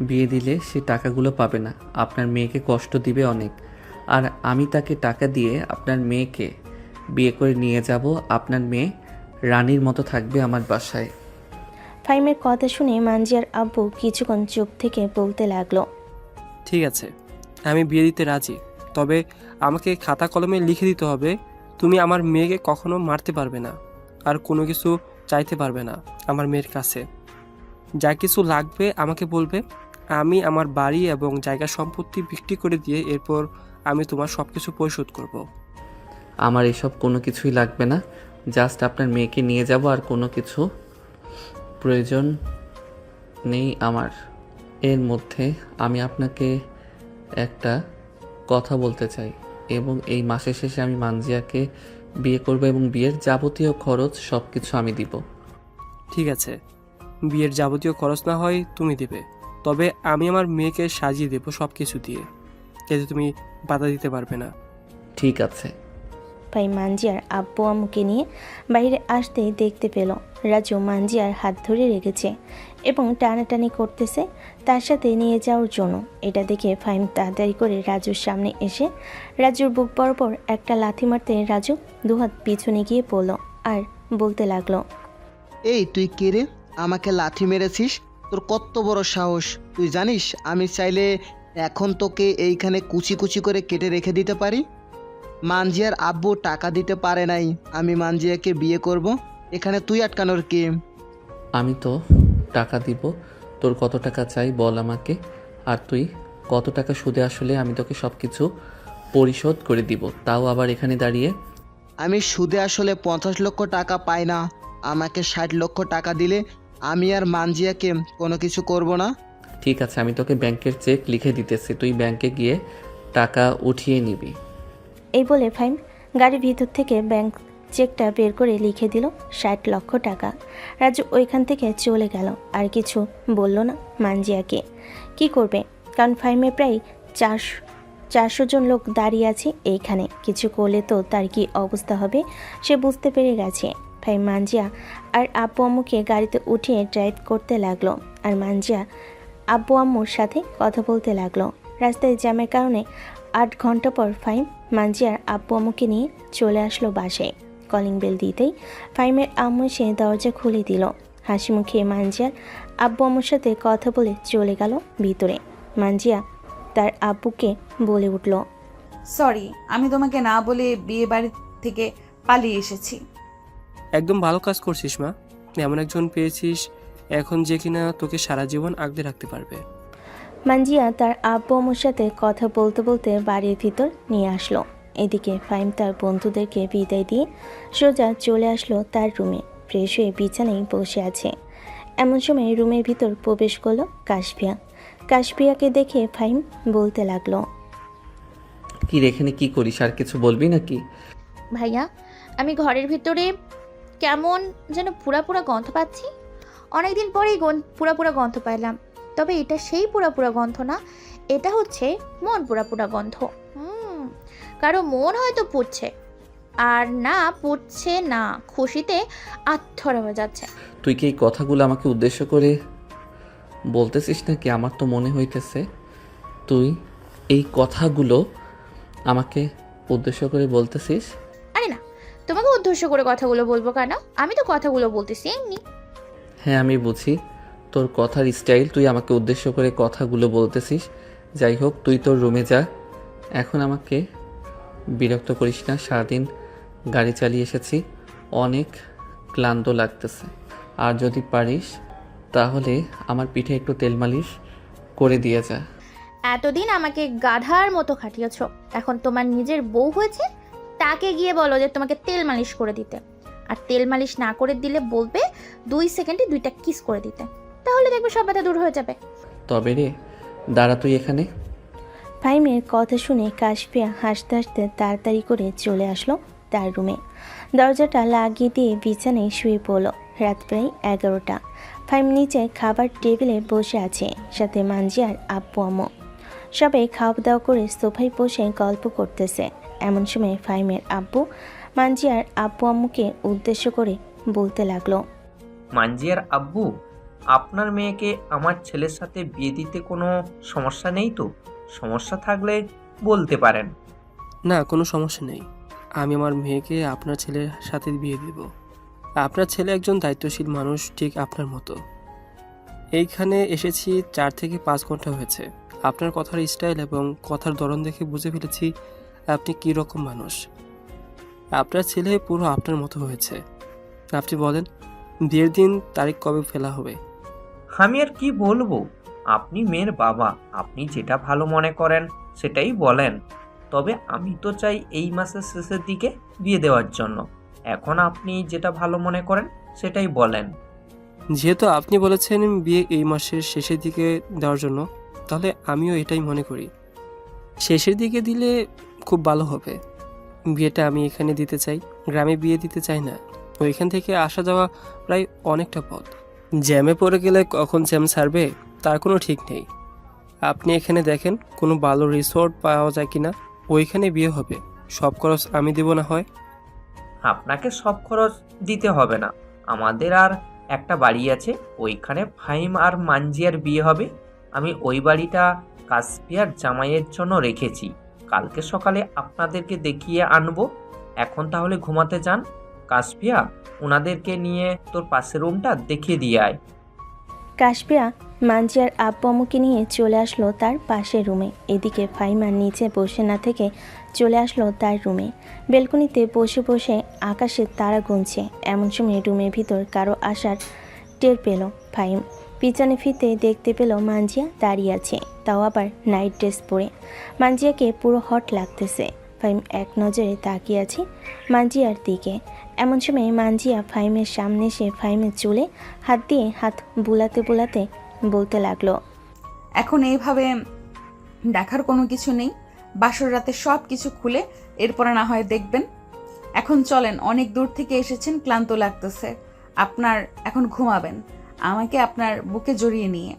বিয়ে দিলে সে টাকাগুলো পাবে না, আপনার মেয়েকে কষ্ট দিবে অনেক। আর আমি তাকে টাকা দিয়ে আপনার মেয়েকে বিয়ে করে নিয়ে যাব। আপনার মেয়ে রানীর মতো থাকবে আমার বাসায়। ফাইমের কথা শুনে মানজিয়ার আব্বু কিছুক্ষণ চুপ থেকে বলতে লাগলো, ঠিক আছে, আমি বিয়ে দিতে রাজি, তবে আমাকে খাতা কলমে লিখে দিতে হবে তুমি আমার মেয়েকে কখনো মারতে পারবে না, আর কোনো কিছু চাইতে পারবে না আমার মেয়ের কাছে। যা কিছু লাগবে আমাকে বলবে, আমি আমার বাড়ি এবং জায়গা সম্পত্তি বিক্রি করে দিয়ে এরপর আমি তোমার সব কিছু পরিশোধ করব। আমার এসব কোনো কিছুই লাগবে না, জাস্ট আপনার মেয়েকে নিয়ে যাব, আর কোনো কিছু প্রয়োজন নেই আমার। এর মধ্যে আমি আপনাকে একটা কথা বলতে চাই, এবং এই মাসের শেষে আমি মানজিয়াকে বিয়ে করব এবং বিয়ের যাবতীয় খরচ সব কিছু আমি দিব। ঠিক আছে, বিয়ের যাবতীয় খরচ না হয় তুমি দেবে, তবে আমি আমার মেয়েকে সাজিয়ে দেবো সব কিছু দিয়ে, যাতে তুমি বাধা দিতে পারবে না। ঠিক আছে। ফাইম মানজিয়ার আব্বু আম্মুকে নিয়ে বাইরে আসতেই দেখতে পেল রাজু মানজিয়ার হাত ধরে রেখেছে এবং টানাটানি করতেছে তার সাথে নিয়ে যাওয়ার জন্য। এটা দেখে ফাইম তাড়াতাড়ি করে রাজুর সামনে এসে রাজুর বুক বরাবর একটা লাথি মারতে রাজু দুহাত পিছনে গিয়ে পড়ল আর বলতে লাগলো, এই তুই কে রে, আমাকে লাথি মেরেছিস? তোর কত বড় সাহস! তুই জানিস আমি চাইলে এখন তোকে এইখানে কুচি কুচি করে কেটে রেখে দিতে পারি। মানজিয়ার আব্বু টাকা দিতে পারে নাই, আমি মানজিয়াকে বিয়ে করব, এখানে তুই আটকানোর কে? আমি তো টাকা দিব, তোর কত টাকা চাই বল আমাকে, আর তুই কত টাকা সুদে আসলে আমি তোকে সব কিছু পরিশোধ করে দিব, তাও আবার এখানে দাঁড়িয়ে। আমি সুদে আসলে 50 লক্ষ টাকা পাই না, আমাকে 60 লক্ষ টাকা দিলে আমি আর মানজিয়াকে কোনো কিছু করব না। ঠিক আছে, আমি তোকে ব্যাংকের চেক লিখে দিতেছি, তুই ব্যাংকে গিয়ে টাকা উঠিয়ে নিবি। এই বলে ফাইম গাড়ির ভিতর থেকে ব্যাংক চেকটা বের করে লিখে দিল 60 লক্ষ টাকা। রাজু ওইখান থেকে চলে গেল, আর কিছু বলল না মানজিয়াকে। কি করবে, কারণ ফাইমে প্রায় 400 জন লোক দাঁড়িয়ে আছে এইখানে। কিছু করলে তো তার কি অবস্থা হবে সে বুঝতে পেরে গেছে। ফাইম মানজিয়া আর আব্বু আম্মুকে গাড়িতে উঠিয়ে ড্রাইভ করতে লাগলো, আর মানজিয়া আব্বু আম্মুর সাথে কথা বলতে লাগলো। রাস্তায় জ্যামের কারণে 8 ঘন্টা পর ফাইম মানজিয়ার আব্বু আম্মুকে নিয়ে চলে আসলো বাসায়। কলিং বেল দিতেই ফাইমের আম্মু এসে দরজা খুলে দিল। হাসি মুখে মানজিয়ার আব্বু আম্মুর সাথে কথা বলে চলে গেল ভিতরে। মানজিয়া তার আব্বুকে বলে উঠল, সরি, আমি তোমাকে না বলে বিয়ে বাড়ি থেকে পালিয়ে এসেছি। একদম ভালো কাজ করছিস মা, এমন একজন পেয়েছিস এখন যে কিনা তোকে সারা জীবন আগলে রাখতে পারবে। মানজিয়া তার আব্বু আম্মুর সাথে কথা বলতে বলতে বাড়ির ভিতর নিয়ে আসলো। এদিকে ফাইম তার বন্ধুদেরকে বিদায় দিয়ে সোজা চলে আসলো তার রুমে। ফ্রেশ হয়ে বিছানায় বসে আছে। এমন সময় রুমের ভিতর প্রবেশ করলো কাশফিয়া। কাশফিয়াকে দেখে ফাইম বলতে লাগলো, কি রে, এখানে কি করিস? আর কিছু বলবি নাকি? ভাইয়া, আমি ঘরের ভিতরে কেমন যেন পুরা পুরা গন্ধ পাচ্ছি। অনেকদিন পরেই পুরা পুরা গন্ধ পাইলাম। তবে এটা সেই পুরা পুরা গন্ধ না, এটা হচ্ছে মন পুরা পুরা গন্ধ। কারো মন হয়তো পুড়ছে, আর না পুড়ছে না, খুশিতে আত্মরা হয়ে যাচ্ছে। তুই কি এই কথাগুলো আমাকে উদ্দেশ্য করে বলতেছিস নাকি? আমার তো মনে হইতেছে তুই এই কথাগুলো আমাকে উদ্দেশ্য করে বলতেছিস। আরে না, তোমাকে উদ্দেশ্য করে কথাগুলো বলবো কেন? আমি তো কথাগুলো বলতেছি এমনি। হ্যাঁ, আমি বুঝি তোর কথার স্টাইল, তুই আমাকে উদ্দেশ্য করে কথাগুলো বলতেছিস। যাই হোক, তুই তোর রুমে যা, এখন আমাকে বিরক্ত করিস না। সারাদিন গাড়ি চালিয়ে এসেছি, অনেক ক্লান্ত লাগতেছে। আর যদি পারিস তাহলে আমার পিঠে একটু তেল মালিশ করে দিয়ে যা। এতদিন আমাকে গাধার মতো খাটিয়েছ, এখন তোমার নিজের বউ হয়েছে, তাকে গিয়ে বলো যে তোমাকে তেল মালিশ করে দিতে। আর তেল মালিশ না করে দিলে বলবে 2 সেকেন্ডে 2টা কিস করে দিতে, তাহলে দেখবে সব ব্যথা দূর হয়ে যাবে। তবে রে, দাঁড়া তুই এখানে। ফাইমের কথা শুনে কাশফিয়া হাসতে হাসতে তাড়াতাড়ি করে চলে আসলো তার রুমে। দরজাটা লাগিয়ে দিয়ে বিছানায় শুয়ে পড়ল। রাত প্রায় 11টা। ফাইম নিচে খাবার টেবিলে বসে আছে, সাথে মানজিয়ার আব্বু আম্মু। সবাই খাওয়া দাওয়া করে সোফায় বসে গল্প করতেছে। এমন সময় ফাইমের আব্বু মানজিয়ার আব্বু আম্মুকে উদ্দেশ্য করে বলতে লাগলো, মানজিয়ার আব্বু, আপনার মেয়েকে আমার ছেলের সাথে বিয়ে দিতে কোনো সমস্যা নেই তো? সমস্যা থাকলে বলতে পারেন। না, কোনো সমস্যা নেই, আমি আমার মেয়েকে আপনার ছেলের সাথে বিয়ে দেব। আপনার ছেলে একজন দায়িত্বশীল মানুষ, ঠিক আপনার মতো। এইখানে এসেছি 4 থেকে 5 ঘন্টা হয়েছে। আপনার কথার স্টাইল এবং কথার ধরন দেখে বুঝে ফেলেছি আপনি কী রকম মানুষ। আপনার ছেলে পুরো আপনার মতো হয়েছে। আপনি বলেন, বিয়ের দিন তারিখ কবে ফেলা হবে? আমি আর কি বলবো, আপনি মেয়ের বাবা, আপনি যেটা ভালো মনে করেন সেটাই বলেন। তবে আমি তো চাই এই মাসের শেষের দিকে বিয়ে দেওয়ার জন্য। এখন আপনি যেটা ভালো মনে করেন সেটাই বলেন। যেহেতু আপনি বলেছেন বিয়ে এই মাসের শেষের দিকে দেওয়ার জন্য, তাহলে আমিও এটাই মনে করি। শেষের দিকে দিলে খুব ভালো হবে। বিয়েটা আমি এখানে দিতে চাই, গ্রামে বিয়ে দিতে চাই না। ওইখান থেকে আসা যাওয়া প্রায় অনেকটা পথ। জ্যামে পড়ে গেলে কখন জ্যাম ছাড়বে তার কোনো ঠিক নেই। আপনি এখানে দেখেন কোনো ভালো রিসোর্ট পাওয়া যায় কিনা, ওইখানে বিয়ে হবে। সব খরচ আমি দেব না হয়? আপনাকে সব খরচ দিতে হবে না। আমাদের আর একটা বাড়ি আছে, ওইখানে ফাহিম আর মানজিয়ার বিয়ে হবে। আমি ওই বাড়িটা কাশফিয়ার জামাইয়ের জন্য রেখেছি। কালকে সকালে আপনাদেরকে দেখিয়ে আনবো। এখন তাহলে ঘুমাতে যান। কাশফিয়া, ওনাদেরকে নিয়ে তোর পাশের রুমটা দেখিয়ে দিয়ে আয়। কাশফিয়া মানজিয়ার আব্বু আম্মুকে নিয়ে চলে আসলো তার পাশের রুমে। এদিকে ফাইমা নিচে বসে না থেকে চলে আসলো তার রুমে। বেলকনিতে বসে বসে আকাশের তারা গুনছে। এমন সময় রুমের ভিতর কারো আসার টের পেল ফাইম। পিছনে ফিরতে দেখতে পেল মানজিয়া দাঁড়িয়ে আছে, তাও আবার নাইট ড্রেস পরে। মানজিয়াকে পুরো হট লাগতেছে। ফাইম এক নজরে তাকিয়ে আছে মানজিয়ার দিকে। এমন সময় মানজিয়া ফাইমের সামনে এসে ফাইমের চুলে হাত দিয়ে হাত বুলাতে বুলাতে বলতে লাগলো, এখন এইভাবে দেখার কোনো কিছু নেই। বাসর রাতে সব কিছু খুলে এরপরে না হয় দেখবেন। এখন চলেন, অনেক দূর থেকে এসেছেন, ক্লান্ত লাগতেছে। আপনার এখন ঘুমাবেন, আমাকে আপনার বুকে জড়িয়ে নিয়ে।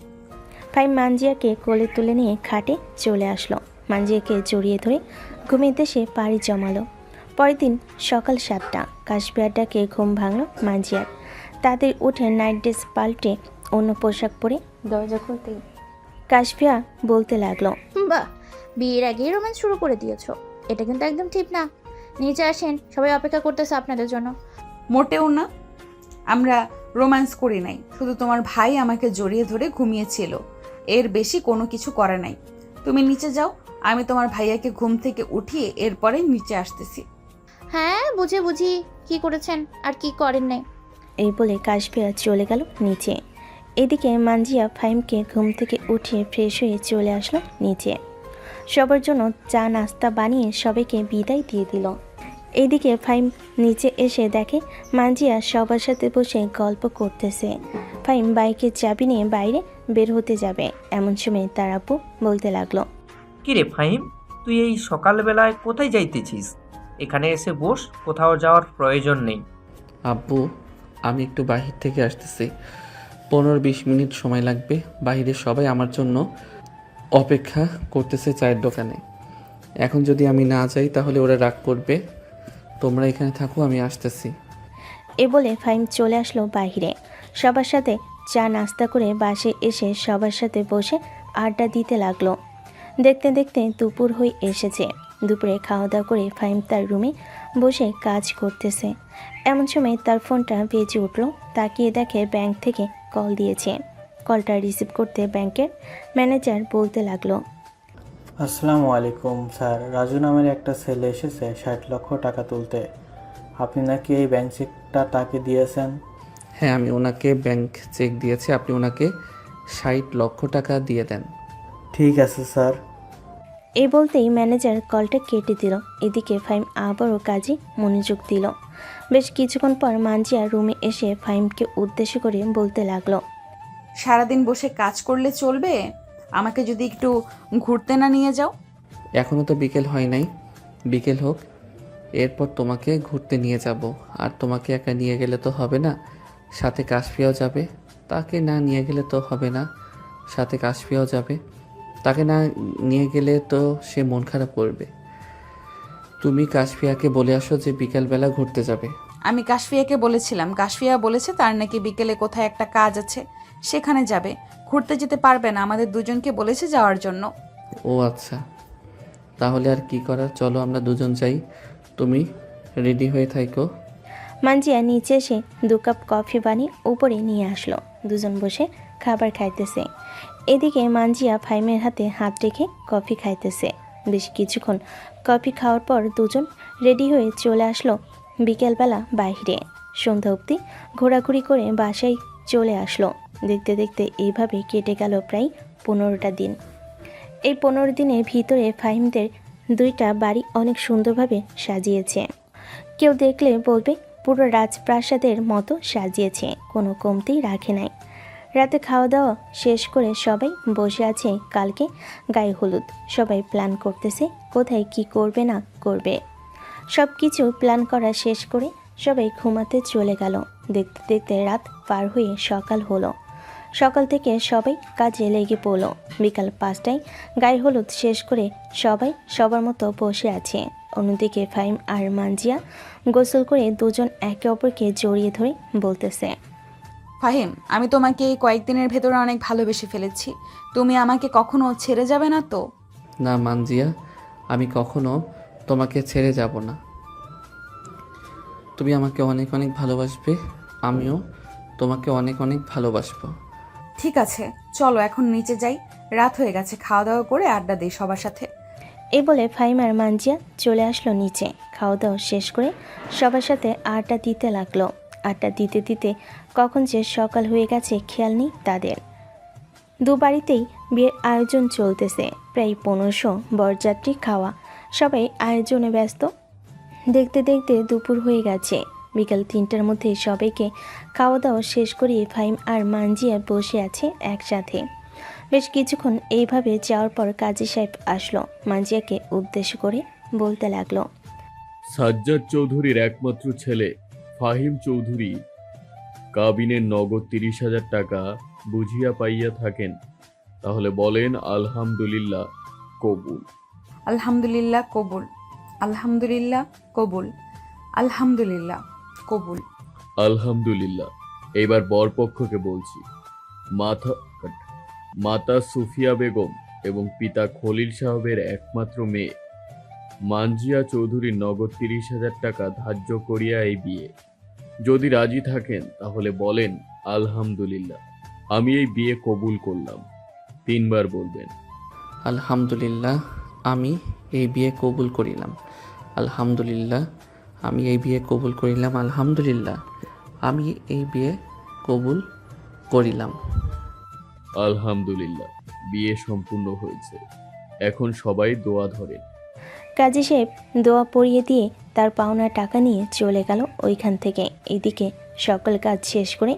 ফাহিম মানজিয়াকে কোলে তুলে নিয়ে খাটে চলে আসলো। মানজিয়াকে জড়িয়ে ধরে ঘুমের দেশে পাড়ি জমালো। পরের দিন সকাল 7টা, কাশবিয়ার ডাকে ঘুম ভাঙল মানজিয়ার। তাদের উঠে নাইট ড্রেস পাল্টে অন্য পোশাক পরে দরজা খুলতেই কাশফিয়া বলতে লাগলো, বাহ, বিয়ের আগেই রোম্যান্স শুরু করে দিয়েছো। এটা কিন্তু একদম ঠিক না। নিচে আসেন, সবাই অপেক্ষা করতেছে আপনাদের জন্য। মোটেও না, আমরা রোম্যান্স করি নাই, শুধু তোমার ভাই আমাকে জড়িয়ে ধরে ঘুমিয়েছিল, এর বেশি কোনো কিছু করে নাই। তুমি নিচে যাও, আমি তোমার ভাইয়াকে ঘুম থেকে উঠিয়ে এরপরে নিচে আসতেছি। হ্যাঁ, বুঝি কি করেছেন আর কি করেন নাই। এই বলে কাশফিয়া চলে গেল নিচে। এদিকে মানজিয়া ফাহিমকে ঘুম থেকে উঠিয়ে ফ্রেশ হয়ে চলে আসলো নিচে। সবার জন্য চা নাস্তা বানিয়ে সবাইকে বিদায় দিয়ে দিল। এইদিকে ফাহিম নিচে এসে দেখে মানজিয়া সবার সাথে বসে গল্প করতেছে। ফাহিম বাইকের চাবি নিয়ে বাইরে বের হতে যাবে, এমন সময় তার আব্বু বলতে লাগলো, কিরে ফাহিম, তুই এই সকালবেলায় কোথায় যাইতেছিস? এখানে এসে বস, কোথাও যাওয়ার প্রয়োজন নেই। আব্বু, আমি একটু বাহির থেকে আসতেছি, 15-20 মিনিট সময় লাগবে। বাইরে সবাই আমার জন্য অপেক্ষা করতেছে চায়ের দোকানে। এখন যদি আমি না যাই তাহলে ওরা রাগ করবে। তোমরা এখানে থাকো, আমি আসতেছি। এ বলে ফাহিম চলে আসলো বাইরে। সবার সাথে চা নাস্তা করে বাসে এসে সবার সাথে বসে আড্ডা দিতে লাগলো। দেখতে দেখতে দুপুর হয়ে এসেছে। দুপুরে খাওয়া দাওয়া করে ফাহিম তার রুমে বসে কাজ করতেছে। এমন সময় তার ফোনটা বেজে উঠল। তাকিয়ে দেখে ব্যাংক থেকে কল দিয়েছে। কলটা রিসিভ করতে ব্যাংকের ম্যানেজার বলতে লাগলো, আসসালামু আলাইকুম স্যার, রাজু নামের একটা ছেলে এসেছে 60 লক্ষ টাকা তুলতে। আপনি নাকি এই ব্যাংক চেকটা তাকে দিয়েছেন? হ্যাঁ, আমি ওনাকে ব্যাংক চেক দিয়েছি, আপনি ওনাকে 60 লক্ষ টাকা দিয়ে দেন। ঠিক আছে স্যার। এই বলতেই ম্যানেজার কলটা কেটে দিল। এদিকে ফাহিম আবারও কাজে মনোযোগ দিল। বেশ কিছুক্ষণ পর মানজিয়া রুমে এসে ফাহিমকে উদ্দেশ্য করে বলতে লাগলো, সারাদিন বসে কাজ করলে চলবে? আমাকে যদি একটু ঘুরতে না নিয়ে যাও? এখনও তো বিকেল হয় নাই, বিকেল হোক, এরপর তোমাকে ঘুরতে নিয়ে যাব। আর তোমাকে একা নিয়ে গেলে তো হবে না, সাথে কাশফিয়াও যাবে। তাকে না নিয়ে গেলে তো হবে না, সাথে কাশফিয়াও যাবে। তাকে না নিয়ে গেলে তো সে মন খারাপ করবে। তুমি কাশফিয়াকে বলে আসো যে বিকেলবেলা ঘুরতে যাবে। আমি কাশফিয়াকে বলেছিলাম, কাশফিয়া বলেছে তার নাকি বিকেলে কোথায় একটা কাজ আছে, সেখানে যাবে। ঘুরতে যেতে পারবে না, আমাদের দুজনকে বলেছে যাওয়ার জন্য। ও আচ্ছা, তাহলে আর কি করার, চলো আমরা দুজন যাই। তুমি রেডি হয়ে থাকো। মানজিয়া নিচে এসে 2 কাপ কফি বানিয়ে উপরে নিয়ে আসলো। দুজন বসে খাবার খাইতেছে। এদিকে মানজিয়া ফাহিমের হাতে হাত রেখে কফি খাইতেছে। বেশ কিছুক্ষণ কফি খাওয়ার পর দুজন রেডি হয়ে চলে আসলো বিকেলবেলা বাইরে। সন্ধ্যা অবধি ঘোরাঘুরি করে বাসায় চলে আসলো। দেখতে দেখতে এইভাবে কেটে গেল প্রায় 15টা দিন। এই 15 দিনের ভিতরে ফাহিমদের 2টা বাড়ি অনেক সুন্দরভাবে সাজিয়েছে। কেউ দেখলে বলবে পুরো রাজপ্রাসাদের মতো সাজিয়েছে, কোনো কমতি রাখে নাই। রাতে খাওয়া দাওয়া শেষ করে সবাই বসে আছে কালকে গায়ে হলুদ। সবাই প্ল্যান করতেছে কোথায় কি করবে না করবে। সব কিছু প্ল্যান করা শেষ করে সবাই ঘুমাতে চলে গেল। দেখতে দেখতে রাত পার হয়ে সকাল হলো। সকাল থেকে সবাই কাজে লেগে পড়লো। বিকাল 5টায় গায়ে হলুদ শেষ করে সবাই সবার মতো বসে আছে। অন্যদিকে ফাহিম আর মানজিয়া গোসল করে দুজন একে অপরকে জড়িয়ে ধরে বলতেছে, ফাহিম, আমি তোমাকে এই কয়েকদিনের ভেতরে অনেক ভালোবেসে ফেলেছি। তুমি আমাকে কখনো ছেড়ে যাবে না তো? না মানজিয়া, আমি কখনো তোমাকে ছেড়ে যাব না। তুমি আমাকে অনেক অনেক ভালোবাসবে, আমিও তোমাকে অনেক অনেক ভালোবাসবো। ঠিক আছে, চলো এখন নিচে যাই, রাত হয়ে গেছে, খাওয়া দাওয়া করে আড্ডা দিই সবার সাথে। এই বলে ফাহিম আর মানজিয়া চলে আসলো নিচে। খাওয়া দাওয়া শেষ করে সবার সাথে আড্ডা দিতে লাগলো। আড্ডা দিতে দিতে কখন যে সকাল হয়ে গেছে খেয়াল নেই তাদের। 2 বাড়িতেই বিয়ের আয়োজন চলতেছে। প্রায় 1500 বরযাত্রী খাওয়া, সবাই আয়োজনে ব্যস্ত। দেখতে দেখতে দুপুর হয়ে গেছে। বিকাল 3টার মধ্যে সবাইকে খাওয়া দাওয়া শেষ করিয়ে ফাহিম আর মানজিয়া বসে আছে একসাথে। বেশ কিছুক্ষণ এইভাবে যাওয়ার পর কাজী সাহেব আসলো। মানজিয়াকে উদ্দেশ্য করে বলতে লাগলো, সাজ্জাদ চৌধুরীর একমাত্র ছেলে ফাহিম চৌধুরী কাবিনের নগদ 30,000 টাকা বুঝিয়া পাইয়া থাকেন, তাহলে বলেন আলহামদুলিল্লাহ কবুল। আলহামদুলিল্লাহ কবুল, আলহামদুলিল্লাহ কবুল, আলহামদুলিল্লাহ কবুল। আলহামদুলিল্লাহ। এবার বরপক্ষকে বলছি, মাতা সুফিয়া বেগম এবং পিতা খলিল সাহেবের একমাত্র মেয়ে মানজিয়া চৌধুরীর নগদ 30,000 টাকা ধার্য করিয়া এই বিয়ে। যদি রাজি থাকেন তাহলে বলেন আলহামদুলিল্লাহ, আমি এই বিয়ে কবুল করলাম। 3 বার বলবেন। আলহামদুলিল্লাহ, আমি এই বিয়ে কবুল করিলাম। আলহামদুলিল্লাহ, আমি এই বিয়ে কবুল করিলাম। আলহামদুলিল্লাহ, আমি এই বিয়ে কবুল করিলাম। আলহামদুলিল্লাহ, বিয়ে সম্পূর্ণ হয়েছে। এখন সবাই দোয়া ধরেন। কাজী সাহেব দোয়া পড়িয়ে দিয়ে তার পাওনা টাকা নিয়ে চলে গেল ওইখান থেকে। এদিকে সকল কাজ শেষ করে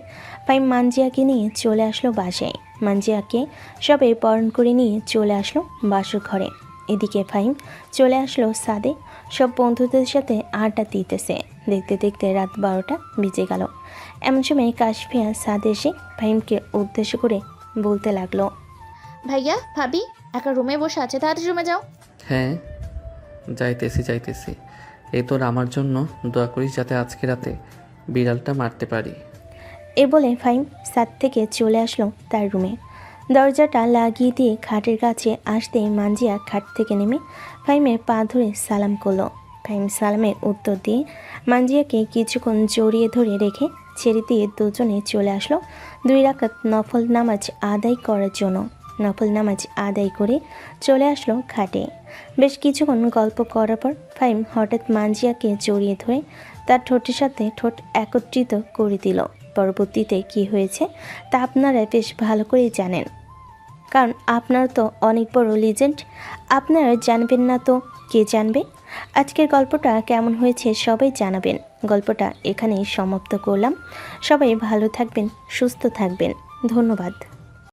ফাহিম মানজিয়াকে নিয়ে চলে আসলো বাসায়। মানজিয়াকে সবে বরণ করে নিয়ে চলে আসলো বাসর ঘরে। এদিকে ফাহিম চলে আসলো ছাদে, সব বন্ধুদের সাথে আড্ডা দিতেছে। দেখতে দেখতে রাত 12টা বেজে গেল। এমন সময় কাশফিয়া ছাদে এসে ফাহিমকে উদ্দেশ্য করে বলতে লাগলো, ভাইয়া ভাবি একা রুমে বসে আছে, তাড়াতাড়ি রুমে যাও। হ্যাঁ, যাইতেছি। এই তোর আমার জন্য দোয়া করিস যাতে আজকে রাতে বিড়ালটা মারতে পারি। এ বলে ফাহিম ছাদ থেকে চলে আসলো তার রুমে। দরজাটা লাগিয়ে দিয়ে খাটের কাছে আসতেই মানজিয়া খাট থেকে নেমে ফাহিমের পা ধরে সালাম করলো। ফাহিম সালামের উত্তর দিয়ে মানজিয়াকে কিছুক্ষণ জড়িয়ে ধরে রেখে ছেড়ে দিয়ে দুজনে চলে আসলো 2 রাকাত নফল নামাজ আদায় করার জন্য। নফল নামাজ আদায় করে চলে আসলো খাটে। বেশ কিছুক্ষণ গল্প করার পর ফাহিম হঠাৎ মানজিয়াকে জড়িয়ে ধরে তার ঠোঁটের সাথে ঠোঁট একত্রিত করে দিল। পরবর্তীতে কি হয়েছে তা আপনারা বেশ ভালো করেই জানেন, কারণ আপনারা তো অনেক বড় লিজেন্ড। আপনারা জানবেন না তো কে জানবে? আজকের গল্পটা কেমন হয়েছে সবাই জানাবেন। গল্পটা এখানেই সমাপ্ত করলাম। সবাই ভালো থাকবেন, সুস্থ থাকবেন। ধন্যবাদ।